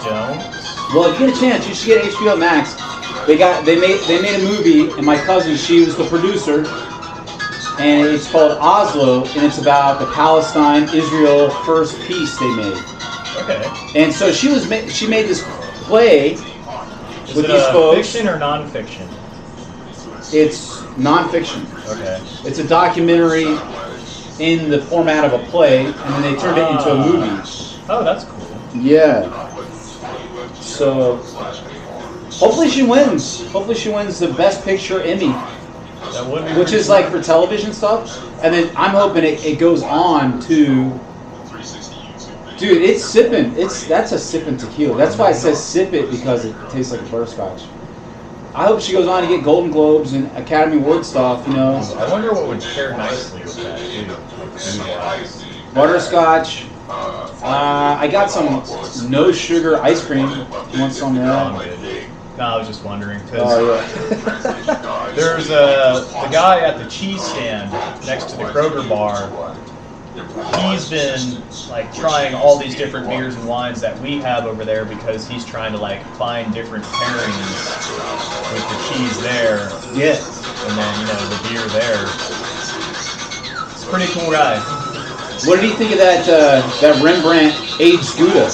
don't. Well, if you get a chance, you should get HBO Max. They made a movie, and my cousin, she was the producer, and it's called Oslo, and it's about the Palestine-Israel first peace they made. Okay. And so she made this play Is with it these folks. fiction or non-fiction? It's nonfiction. Okay. It's a documentary in the format of a play, and then they turned it into a movie. Oh, that's cool. Yeah. So hopefully she wins. Hopefully she wins the Best Picture Emmy, That would be which is like for television stuff. And then I'm hoping it goes on to. Dude, it's sipping. That's a sipping tequila. That's why it says sip it, because it tastes like a butterscotch. I hope she goes on to get Golden Globes and Academy Award stuff, you know. I wonder what would pair nicely with that too. Like food-wise. Butterscotch. I got some no sugar ice cream. You want some of Oh, that? I'm good. No, I was just wondering because Oh yeah. there's the guy at the cheese stand next to the Kroger bar. He's been like trying all these different beers and wines that we have over there because he's trying to like find different pairings with the cheese there, Yeah. and then the beer there. It's a pretty cool guy. What did he think of that Rembrandt aged Gouda?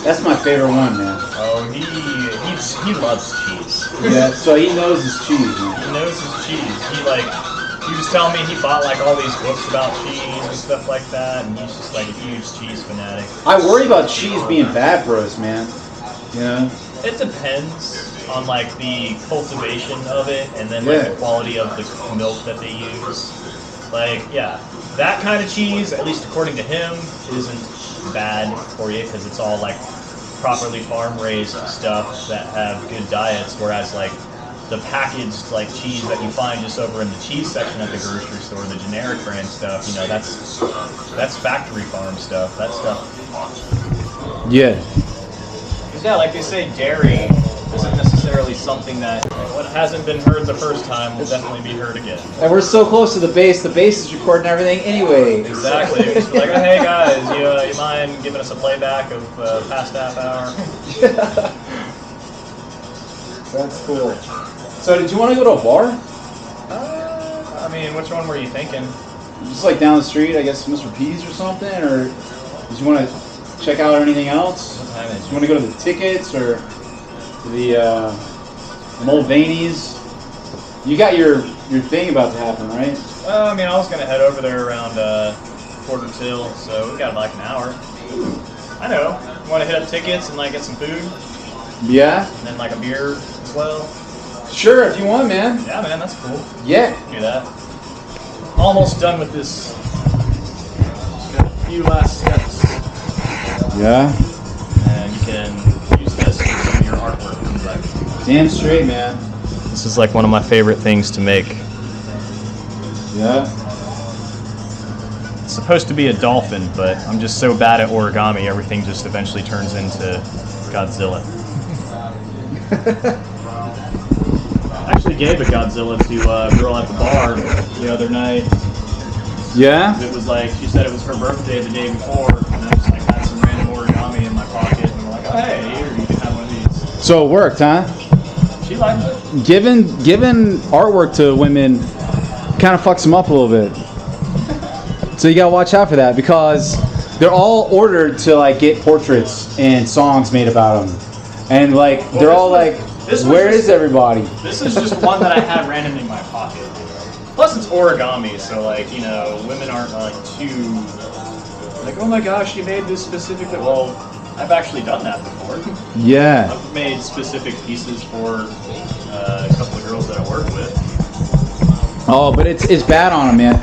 That's my favorite one, man. Oh, he loves cheese. Yeah. So he knows his cheese, man. He knows his cheese. He was telling me he bought like all these books about cheese and stuff like that, and he's just like a huge cheese fanatic. I worry about cheese being bad for us, man. You know? It depends on like the cultivation of it, and then like the quality of the milk that they use. Like, yeah, that kind of cheese, at least according to him, isn't bad for you because it's all like properly farm-raised stuff that have good diets, whereas like the packaged like cheese that you find just over in the cheese section at the grocery store, the generic brand stuff, that's factory farm stuff. That stuff. Yeah. Yeah, like they say, dairy isn't necessarily something that what hasn't been heard the first time will definitely be heard again. And we're so close to the base. The base is recording everything anyway. Exactly. Just like, oh, hey guys, you mind giving us a playback of past half hour? That's cool. So did you want to go to a bar? I mean, which one were you thinking? Just like down the street, I guess Mr. P's or something? Or did you want to check out anything else? What time is Do you want to go to the Tickets or the Mulvaney's? You got your thing about to happen, right? I mean, I was going to head over there around quarter till, so we got like an hour. I know. You want to hit up Tickets and like get some food? Yeah? And then like a beer as well? Sure, if you want, man. Yeah, man, that's cool. Yeah. Do that. Almost done with this. Just got a few last steps. Yeah? And you can use this for some of your artwork. Damn straight, man. This is like one of my favorite things to make. Yeah? It's supposed to be a dolphin, but I'm just so bad at origami, everything just eventually turns into Godzilla. I actually gave a Godzilla to a girl at the bar the other night. Yeah? It was like, she said it was her birthday the day before, and I just like had some random origami in my pocket, and we're like, oh hey, here, you can have one of these. So it worked, huh? She liked it. Giving artwork to women kind of fucks them up a little bit. So you gotta watch out for that because they're all ordered to like get portraits and songs made about them, and like they're all like, where is everybody? This is just one that I had randomly in my pocket. Plus it's origami, so like, you know, women aren't like too like, oh my gosh, you made this specifically. Well, I've actually done that before. Yeah. I've made specific pieces for a couple of girls that I work with. Oh, but it's bad on them, man.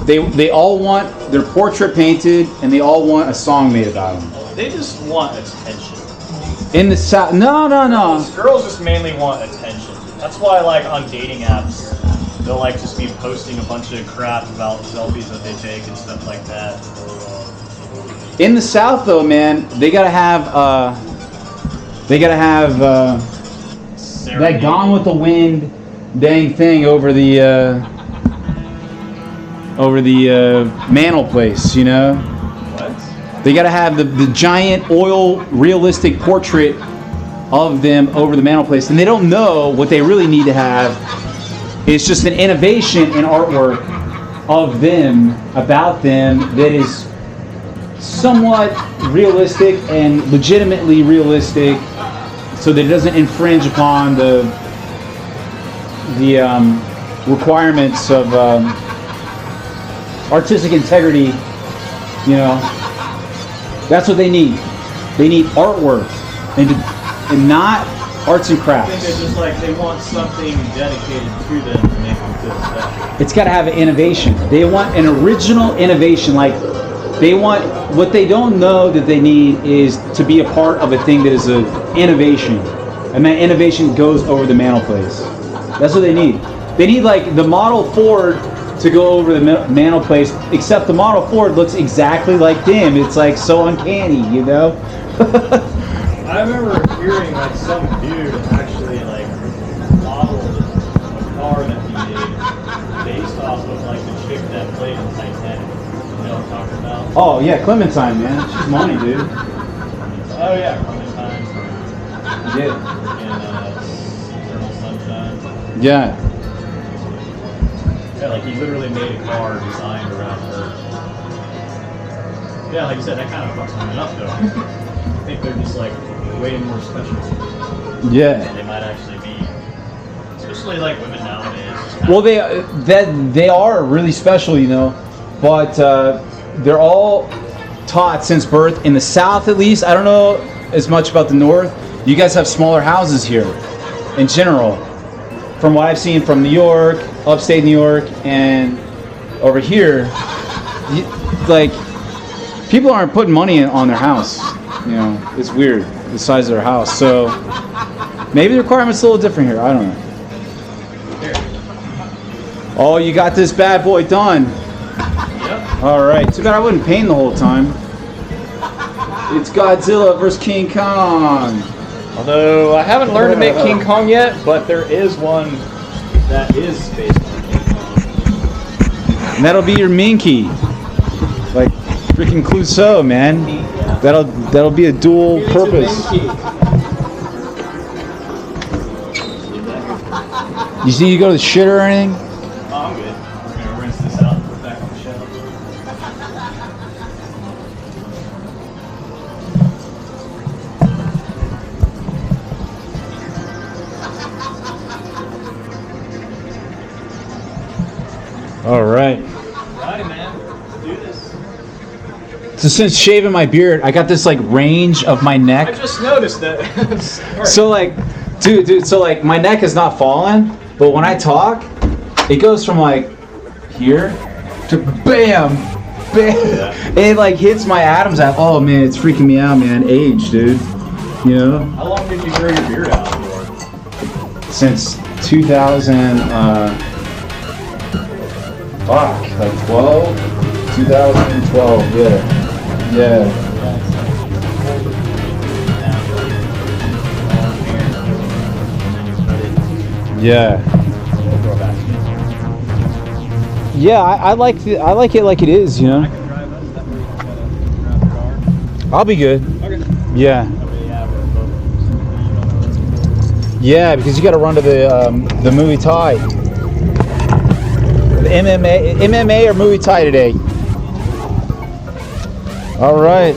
They all want their portrait painted, and they all want a song made about them. They just want attention. In the South, no. Girls just mainly want attention. That's why, like, on dating apps, they'll like just be posting a bunch of crap about selfies that they take and stuff like that. In the South, though, man, they gotta have that Gone with the Wind dang thing over the mantel place, you know? What? They gotta have the giant oil realistic portrait of them over the mantel place, and they don't know what they really need to have. It's just an innovation in artwork of them, about them, that is somewhat realistic and legitimately realistic, so that it doesn't infringe upon the requirements of artistic integrity. You know, that's what they need. They need artwork and not arts and I crafts. think it's just like they want something dedicated to them to make them feel special. It's got to have an innovation. They want an original innovation. Like, they want, what they don't know that they need is to be a part of a thing that is an innovation. And that innovation goes over the mantel place. That's what they need. They need like the Model Ford to go over the mantel place, except the Model Ford looks exactly like them. It's like so uncanny, you know? I remember hearing like some dude actually like modeled a car that he did based off of like the chick that played in Titanic. You know what I'm talking about? Oh yeah, Clementine, man. She's money, dude. Oh yeah, Clementine Yeah. and Eternal Sunshine. Yeah. Yeah, like he literally made a car designed around her. Yeah, like you said, that kind of fucks women up though. I think they're just like way more special. Yeah. They might actually be, especially like women nowadays. Well, they are really special, you know, but they're all taught since birth in the South, at least. I don't know as much about the North. You guys have smaller houses here, in general, from what I've seen from New York, upstate New York, and over here. Like, people aren't putting money on their house. You know, it's weird, the size of their house. So maybe the requirement's a little different here. I don't know. Oh, you got this bad boy done. Yep. All right. Too bad I wouldn't paint the whole time. It's Godzilla versus King Kong. Although I haven't learned to make King Kong yet, but there is one that is based on King Kong. And that'll be your Minky. Like freaking Clouseau, man. That'll be a dual purpose. You see, you go to the shitter or anything? Oh, I'm good. We're gonna rinse this out and put it back on the shelf. All right. Alrighty, man. Let's do this. So since shaving my beard, I got this like range of my I neck. just noticed that. Sorry. So like, dude, so like my neck is not falling, but when I talk, it goes from like here to bam, bam. Yeah. And it like hits my Adam's apple. Oh man, it's freaking me out, man. Age, dude. You know? How long did you grow your beard out for? Since 2000, like 12? 2012, yeah. Yeah. Yeah. Yeah, I like it like it is, you know. I can drive us. That way you gotta grab the car. I'll be good. Okay. Yeah. Yeah, because you got to run to the movie tie. MMA or Muay Thai today? All right.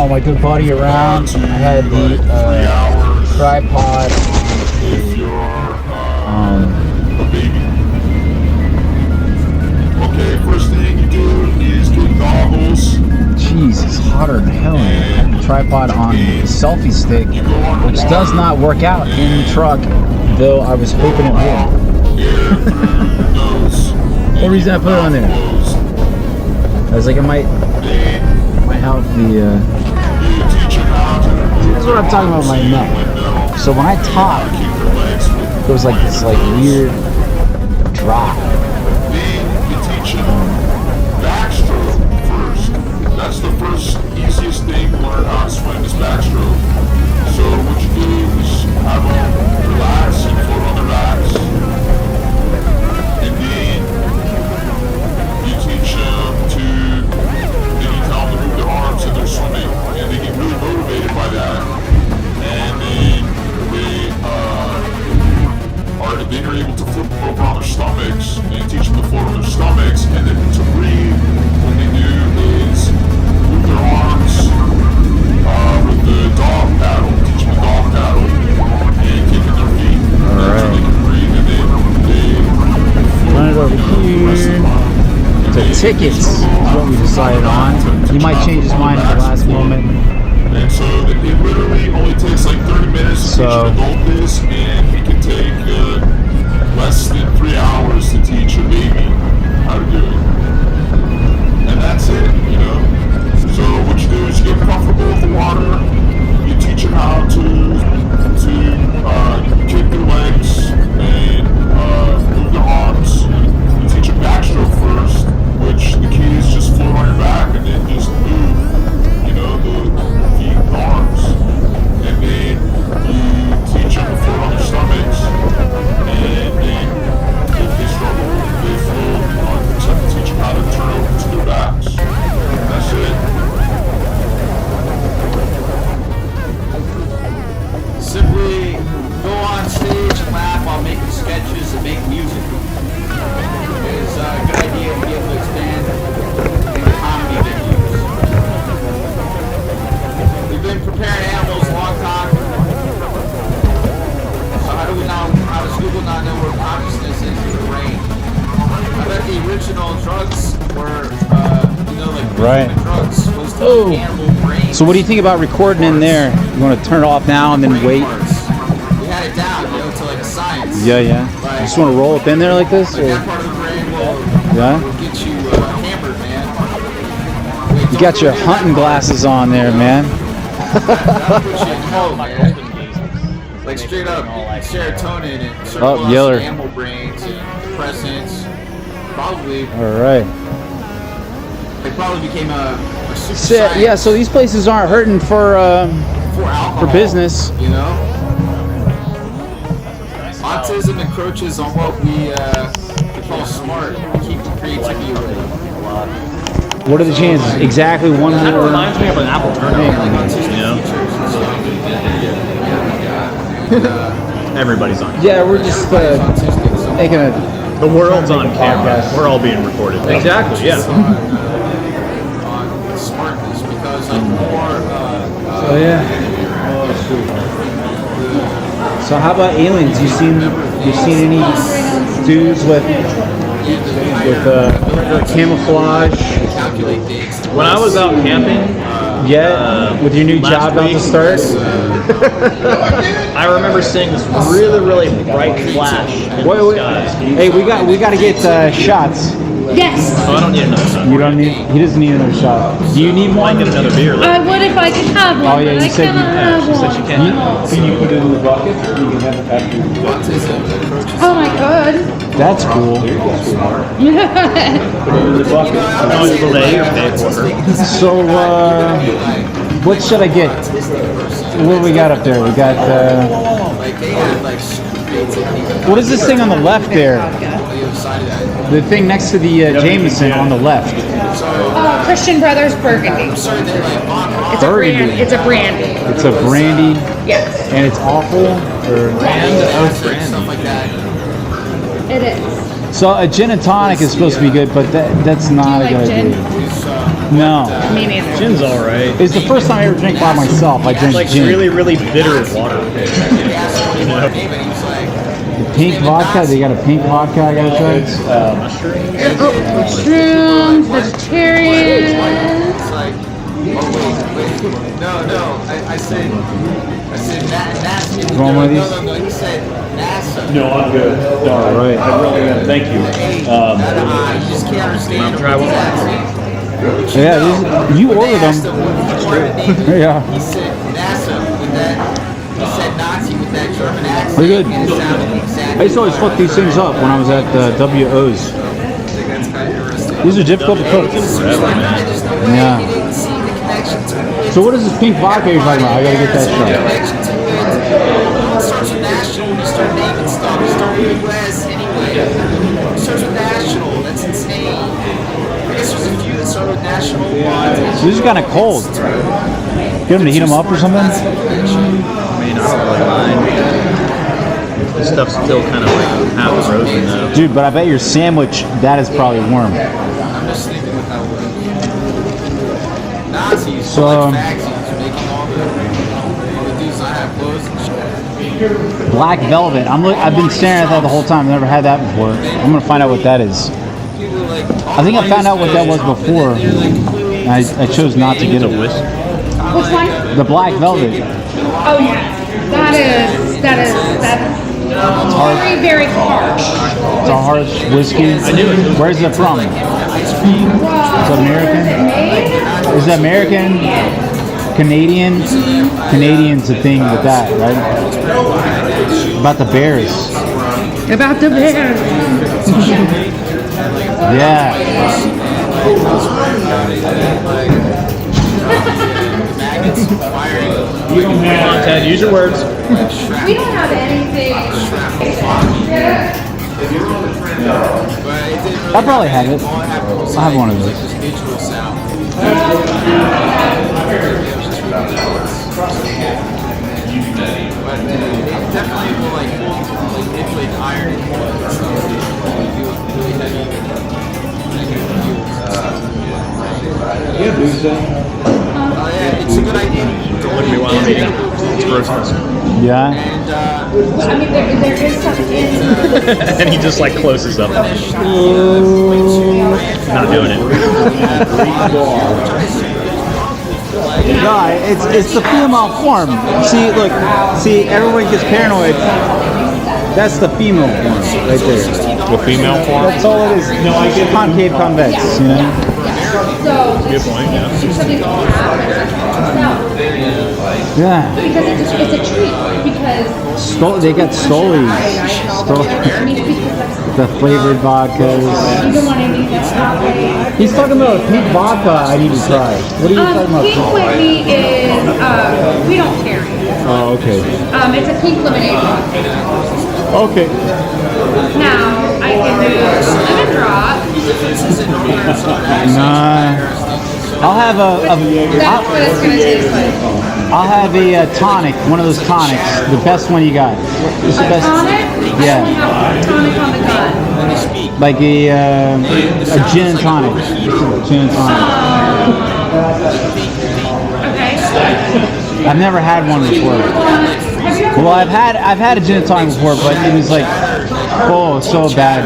My good buddy around. I had the tripod Okay, first thing you do is get goggles. Jeez, it's hotter than hell. I had the tripod on the selfie stick, which does not work out in the truck, though I was hoping it would. What reason I put it on there? I was like, it might help the. This is what I'm talking about, my neck. So when I talk, it was like this weird drop. You teach them backstroke first. That's the first easiest thing to learn how to swim is backstroke. So what you do is have them relax and float on their backs. And then you teach them then you tell them to move their arms and they're swimming. And they get really motivated by that. And then they are able to flip over on their stomachs and teach them to float on their stomachs, and then to breathe. What they do is move their arms with the dog paddle, teach them the dog paddle, and kicking their feet. Alright. So they can breathe, and then they Run it over here. The tickets is what we decided on. He might change his mind at the last moment. And so it literally only takes like 30 minutes to teach an adult this, and it can take less than 3 hours to teach a baby how to do it. And that's it, you know? So what you do is you get comfortable with the water, you teach them how to kick their legs and move their arms. You teach them backstroke first, which the key is just float on your back and then just move, you know, the feet and arms. And then you teach them to float on their stomachs. And then if they struggle, they float. Just have to teach them how to turn over to their backs. That's it. Simply go on stage and laugh while making sketches and make music. It's a good idea to be able to expand in comedy venues. We've been preparing animals a long time. So how does Google not know where consciousness is in the brain? I bet the original drugs were, Right. drugs was the animal brain. So what do you think about recording in there? You want to turn it off now and then wait? We had it down, to like a science. Yeah. You just want to roll up in there like this? Like that part of the brain will get you hammered, man. You got your hunting glasses on there, man. Like straight up serotonin and Yeller. animal brains and depressants. Probably. All right. It probably became a super science. Yeah, so these places aren't hurting for alcohol, business. You know? Autism encroaches on what we call smart. Keep creativity away. What are the chances? Exactly one more. Kind of reminds me of an apple turnover, you know? Everybody's on. Yeah, we're just making a. The world's on camera. We're all being recorded. Exactly. Yeah. On smartness, because I'm more. So how about aliens? You seen any dudes with camouflage? When I was out camping, with your new job about to start. I remember seeing this really, really bright flash in the sky. Hey, we got to get shots. Yes. Oh, I don't need another shot. You don't need. He doesn't need another shot. Do you need one? Get another beer. I would if I could have one. Oh, yeah, but you I said you- cannot yeah, have she said she one. can't. Can you put it in the bucket? You can have it after. Oh my god. That's cool. Put it in the bucket. No, you delay or pay for her. So, what should I get? What do we got up there? We got. What is this thing on the left there? The thing next to the Jameson on the left. Christian Brothers Burgundy. It's Burgundy. It's a brandy. It's a brandy, Yes. and it's awful. Or It is. so a gin and tonic is supposed to be good, but that's not Do you a like good gin? idea. No. Me neither. Gin's alright. It's the first time I ever drank by myself. I drank It's like gin. really, really bitter water. You know? The pink vodka. They got a pink vodka. I gotta try. Mushrooms, vegetarian. I said NASA. You want one of these? No, he said NASA. No, I'm good. All right. I really am. Thank you. You just can't understand. Try one. Yeah, you ordered them. Yeah. He said NASA with that. He said Nazi with that German accent. Pretty good. And it sounded exactly I used to always fuck these things up when I was at WO's. These are difficult to cook. Yeah. So what is this pink vodka you're talking about? I gotta get that shot. It starts with national. You start naming stuff. You start with Midwest anyway. It starts with national. That's insane. I guess there's a few that start with national. So these are kind of cold. Get them to heat them up or something? I mean, I don't really mind. This stuff's still kind of like half frozen though. Dude, but I bet your sandwich, that is probably warm. I'm just thinking with how Nazis So, like vaccines are making all the dudes not have clothes and shit. Black velvet. I've been staring at that the whole time. I've never had that before. I'm gonna find out what that is. People like I think I found out what that was before. I chose not to get it. Which one? The black velvet. Oh yeah. That is very, very harsh. It's a harsh whiskey. Where's it from? Is it American? Is it American? Canadian? Canadian's the thing with that, right? About the Bears. About the bear. Yeah. Come on, Ted, use your words. We don't have anything. I probably have it. I have one of those. digital sound. But definitely will like manipulate iron and stuff. Really heavy. Yeah, Yeah, it's a good idea to eat. Look at me while I'm eating. It's gross. Yeah. And I mean, there is something in. And he just like closes up. Not doing it. No, it's the female form. See, everyone gets paranoid. That's the female form right there. The female form? That's all it is. No, I get concave convex, you know? So, Good point, yeah. something no. Yeah. Because it's a treat. Because They got Stolies. I mean, because that's The flavored vodkas. you don't want any that's not like. He's talking about pink vodka I need to try. What are you talking about? Pink Whitney is we don't carry. Oh, okay. It's a pink lemonade vodka. Okay. Now I can do lemon drop. Nah. I'll have That's what it's gonna taste like. I'll have a tonic, one of those tonics, the best one you got. It's the A best. tonic? Yeah. I only have a tonic on the gun. Like a gin and tonic. Gin and tonic. Okay. I've never had one before. Have you ever? Well, I've had a gin and tonic before, but it was like, oh, so bad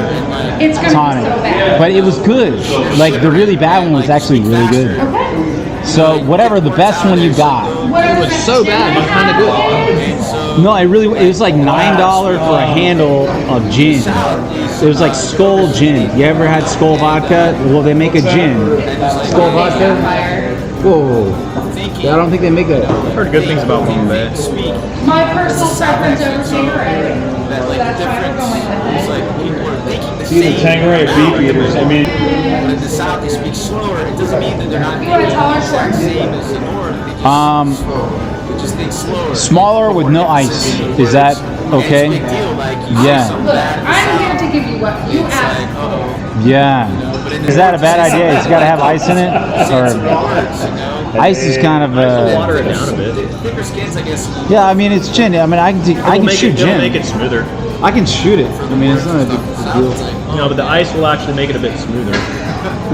It's gonna tonic. be so bad. But it was good. Like the really bad one was actually really good. Okay. So whatever the best one you got. It was so bad, but kind of good. No, it was like $9 for a handle of gin. it was like Skull Gin. You ever had Skull vodka? Well, they make a gin. Skull vodka? Whoa. I don't think they make a... I've heard good things about Bombay. My personal preference over Tanqueray. That's why we're going with it. It's like people are making the See, the same. Tanqueray beef eaters, I mean, But in the South, they speak slower. It doesn't mean that they're not You want a taller the short? same as the North. They just think slower. Smaller with no ice. Is that okay? It's a big deal. Like, Yeah. Look, I'm here to give you what you asked for. Yeah. Is that a bad idea? It's got to have ice in it? Or ice is kind of Water it down a bit. thicker skins, I guess. yeah, I mean it's gin. I mean I can shoot It'll gin. make it smoother. I can shoot it. I mean it's not a big deal. No, but the ice will actually make it a bit smoother.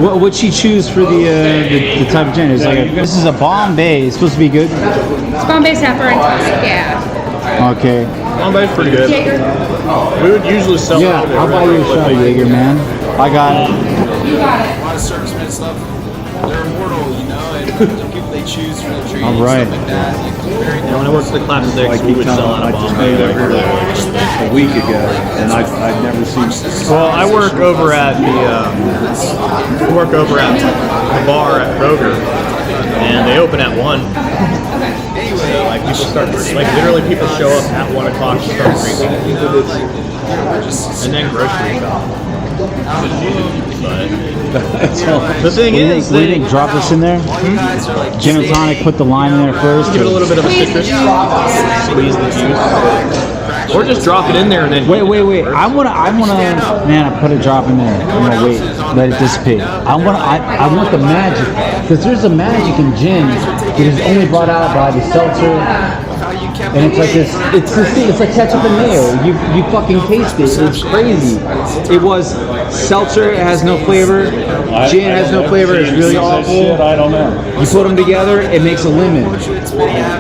What would she choose for the type of gin? It's like this is a Bombay. It's supposed to be good. It's Bombay Sapphire and Tonic, yeah. Okay. Bombay's pretty good. Jaeger, We would usually sell Yeah, it. I'll buy you a shot, Jaeger, man. I got it. you got it. A lot of servicemen stuff, they're immortal, you know, and the people they choose for the training, All right. stuff like that. Like, very Yeah, when I worked at the Class 6, we would sell out I of just Bombay. made over there a week ago, and I've never seen. Well, I work over at the bar at Kroger, and they open at 1. So like people start literally people show up at 1 o'clock to start drinking, and then grocery shop. But the thing is, What do you think? Drop this in there? Gin and tonic. Put the lime in there first. give it a little bit of a citrus, squeeze the juice, or just drop it in there and then Wait. I wanna, man, I put a drop in there. I'm gonna wait, let it dissipate. I want the magic, because there's a magic in gin that is only brought out by the seltzer, and it's like this. It's this thing. It's like ketchup and mayo. You fucking taste it. It's crazy. It was seltzer. It has no flavor. Gin has no flavor. It's really awful. I don't know. You put them together, it makes a lemon.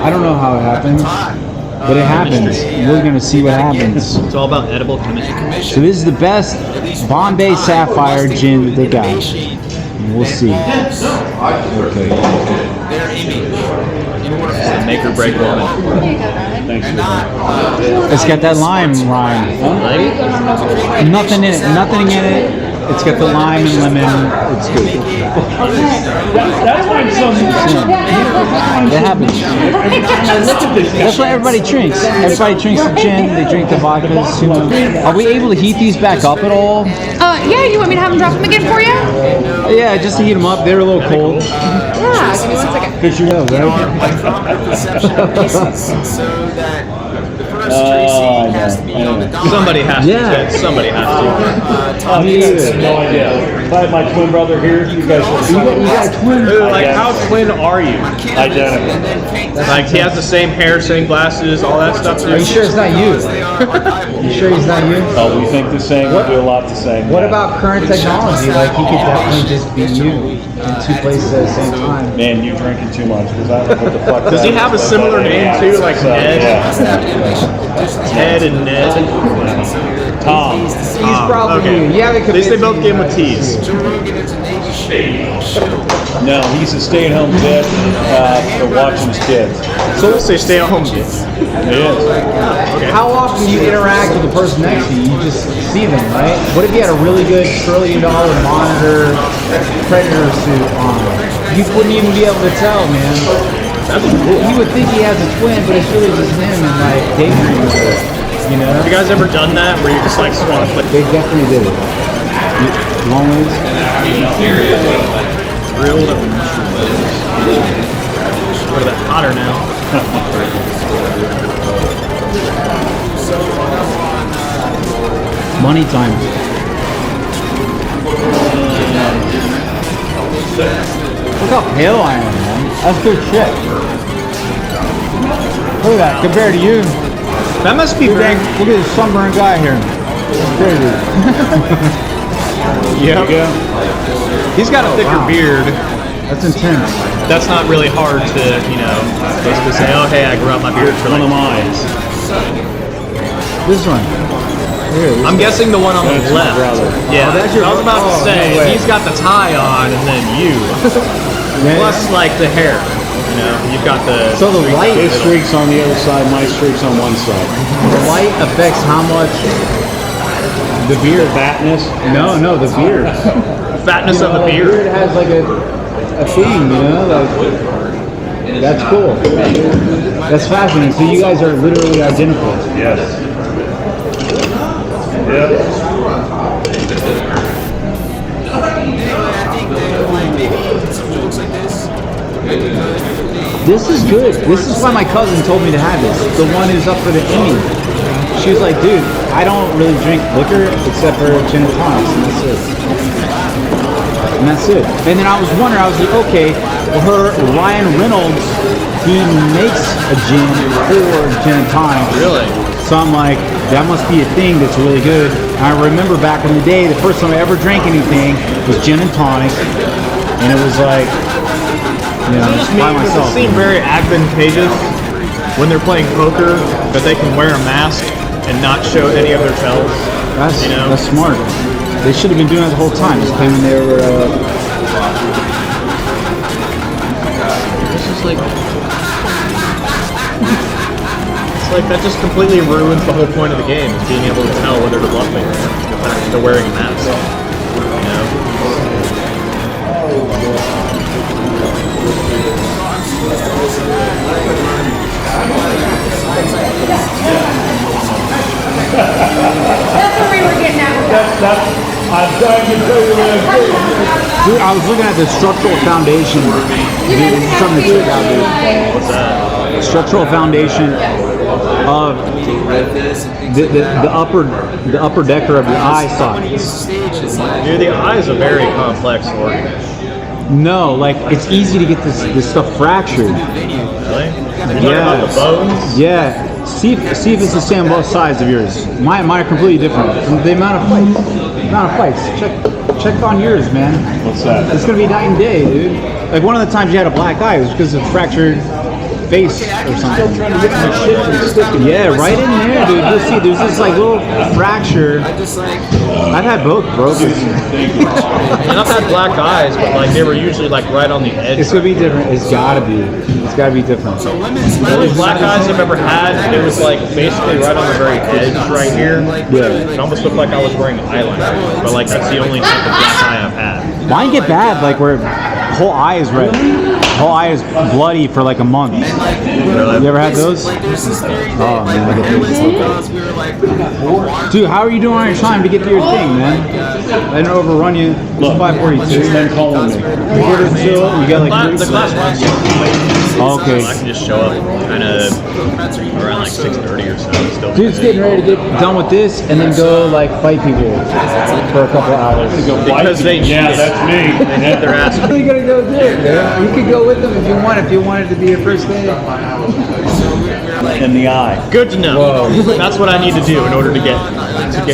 I don't know how it happens, but it happens. We're gonna see what happens. it's all about edible chemistry. So this is the best Bombay Sapphire gin that they got. And we'll see. Okay. Their image in order It's a make or break moment. It's got that lime. Nothing in it. Nothing in it. It's got the lime and lemon. It's good. That's why That happens. That's why everybody drinks. Everybody drinks the gin. They drink the vodkas. You know. Are we able to heat these back up at all? Yeah, you want me to have them drop them again for you? Yeah, just to heat them up. They're a little cold. Yeah, give me 1 second. Because you know, right? perception of pieces, so that the first Tracy has to be on the dominant. Somebody has Yeah. to. Somebody has to. I have no idea. If I had my twin brother here, you guys would. You got twins. Like, how twin are you? Identical. Like, he has the same hair, same glasses, all that stuff. Are you sure it's not you? You sure he's not you? Oh, we think the same. We do a lot the same. What about current technology? Like, he could definitely just be you in 2 places at the same time. Man, you're drinking too much. Because I don't know what the fuck. Does he that have a is. similar name too, like Ned? Yeah. Ted and Ned. Tom. He's probably okay. you. Yeah, At least they both gave him a tease. No, he's a stay-at-home dad for watching his kids. So let's say stay at home. It is. How often do you interact with the person next to you? You just see them, right? What if you had a really good $1 trillion monitor predator suit on? You wouldn't even be able to tell, man. You would think he has a twin, but it's really just him and like daydreaming with it. You know? Have you guys ever done that where you just like want to They definitely did it. Long ways. grilled up? A little bit hotter now. Money time. Look how pale I am, man. That's good shit. Look at that, compared to you. That must be very. Look at this sunburned guy here. That's crazy. Yep. He's got a thicker wow. beard. That's intense. That's not really hard to, you know, basically say, oh, hey, I grew out my beard for like 2 days. This one. Here, this I'm guessing the one on the That's my left. brother. Yeah, Oh, that's your I was about brother. to say, Oh, no way. he's got the tie on, and then you. Yeah. Plus, like, the hair. You know, you've got the... So the light, His streak's on the other side, my streak's on one side. the light affects how much The beard. Fatness. No, the beard. Fatness of the Like, beard. beard has like a thing, you know? Like, that's cool. That's fascinating. So you guys are literally identical. Yes. Yep. This is good. This is why my cousin told me to have this. The one who's up for the Emmy. She was like, dude, I don't really drink liquor except for gin and tonics, and that's it. And that's it. And then I was wondering, I was like, okay, well, Ryan Reynolds, he makes a gin for gin and tonics. Really? So I'm like, that must be a thing that's really good. And I remember back in the day, the first time I ever drank anything was gin and tonic, and it was like, you know, by myself. Does it seem very advantageous when they're playing poker that they can wear a mask and not show any of their tells? That's, you know? that's smart. They should have been doing that the whole time, just claiming they were. It's just like. It's like that just completely ruins the whole point of the game, is being able to tell whether they're bluffing or the fact that they're wearing a mask. You know? That's what we were getting at. I'm trying to tell you what I'm saying. Dude, I was looking at the structural foundation. Dude, this is something to check out, dude. What's that? Structural foundation of the upper decker of your eye sockets. Dude, the eye is a very complex organ. No, like it's easy to get this stuff fractured. Really? You're talking about the bones? Yeah. See if it's the same on both sides of yours. Mine are completely different. The amount of fights. Check on yours, man. What's that? It's gonna be night and day, dude. Like one of the times you had a black eye was because of fractured face or something. Yeah, right in there, dude. You'll see, there's this like little fracture. I've had both broken. And I've had black eyes, but like they were usually like right on the edge. It's gonna be different. It's gotta be. It's gotta be different. The only black eyes I've ever had, it was like basically right on the very edge right here. Yeah. It almost looked like I was wearing eyeliner, but like that's the only type of black eye I've had. Mine get bad, like where whole eye is red. Whole eye is bloody for like a month. You ever had those? Oh man, I get those. Dude, how are you doing on your time to get to your thing, man? I didn't overrun you. It's 5:42. Then calling me. You got like The class runs late. Okay. So I can just show up kind of around like 6:30 or so. Still Dude's getting ready to get done with this and then go like fight people for a couple hours. because they need Yeah, it. that's me. They need their ass. What are you gonna go do, man? You could go with them if you want. If you wanted to be your first day. In the eye. Good to know. That's what I need to do in order to get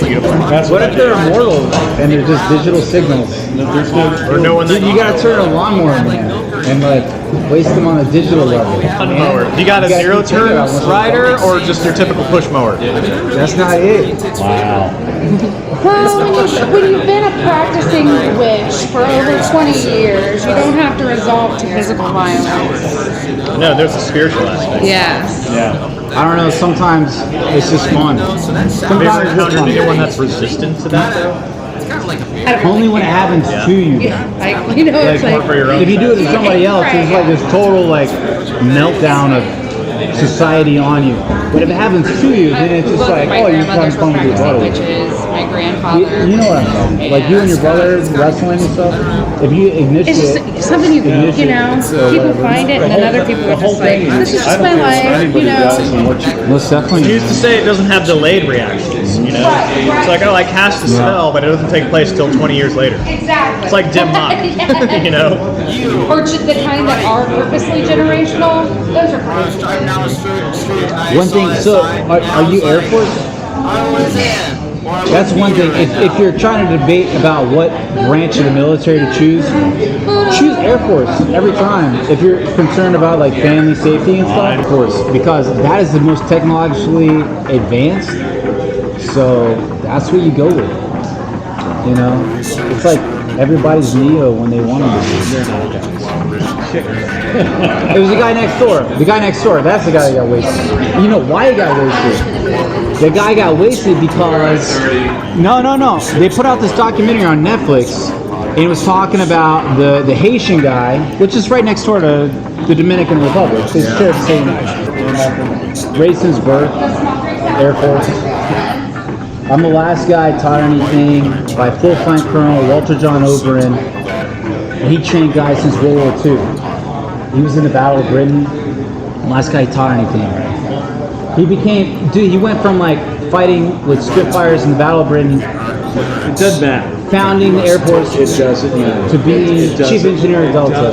you to play. That's What if they're immortal and they're just digital signals? There's no. Or no one that Dude, you gotta turn a lawnmower man and like waste them on a digital level. mower. You got a You gotta zero keep thinking about turn what's rider or just your typical push mower? That's not it. Wow. Well, when you've been a practicing witch for over 20 years, you don't have to resort to physical violence. No, there's a spiritual aspect. Yes. Yeah. I don't know. Sometimes it's just fun. Have you ever Sometimes it's encountered fun. anyone that's resistant to that though? Only when it happens to you. Yeah, like, you know, it's More for like, your own If you do it to somebody else, it's like this total like meltdown of society on you. But if it happens to you, then it's just like, my oh, you're grandmothers having were fun with your practicing brother. witches, my grandfather. You know what I'm saying? Like you and your brother wrestling and stuff. If you initiate, It's just something you know, people find it and then other people are just like, this is just my life, you know. most definitely. You used to say it doesn't have delayed reactions, you know? It's like, oh, I cast a spell, but it doesn't take place till 20 years later. Exactly. It's like dim mind, you know? Or just the kind that are purposely generational, those are fine. One thing. So, are you Air Force? That's one thing. If you're trying to debate about what branch of the military to choose Air Force every time. If you're concerned about like family safety and stuff, Air Force, because that is the most technologically advanced. So that's what you go with. You know, it's like everybody's Neo when they want to be. It was the guy next door. The guy next door. That's the guy that got wasted. You know why he got wasted? The guy got wasted because no. They put out this documentary on Netflix, and it was talking about the Haitian guy, which is right next door to the Dominican Republic. They share the same race since birth, Air Force. I'm the last guy taught anything by full flank Colonel Walter John Oberon, and he trained guys since World War II. He was in the Battle of Britain. Last guy taught anything. He went from like fighting with Spitfires in the Battle of Britain. It doesn't matter. Founding the Air Force. It doesn't matter. To be chief engineer of Delta.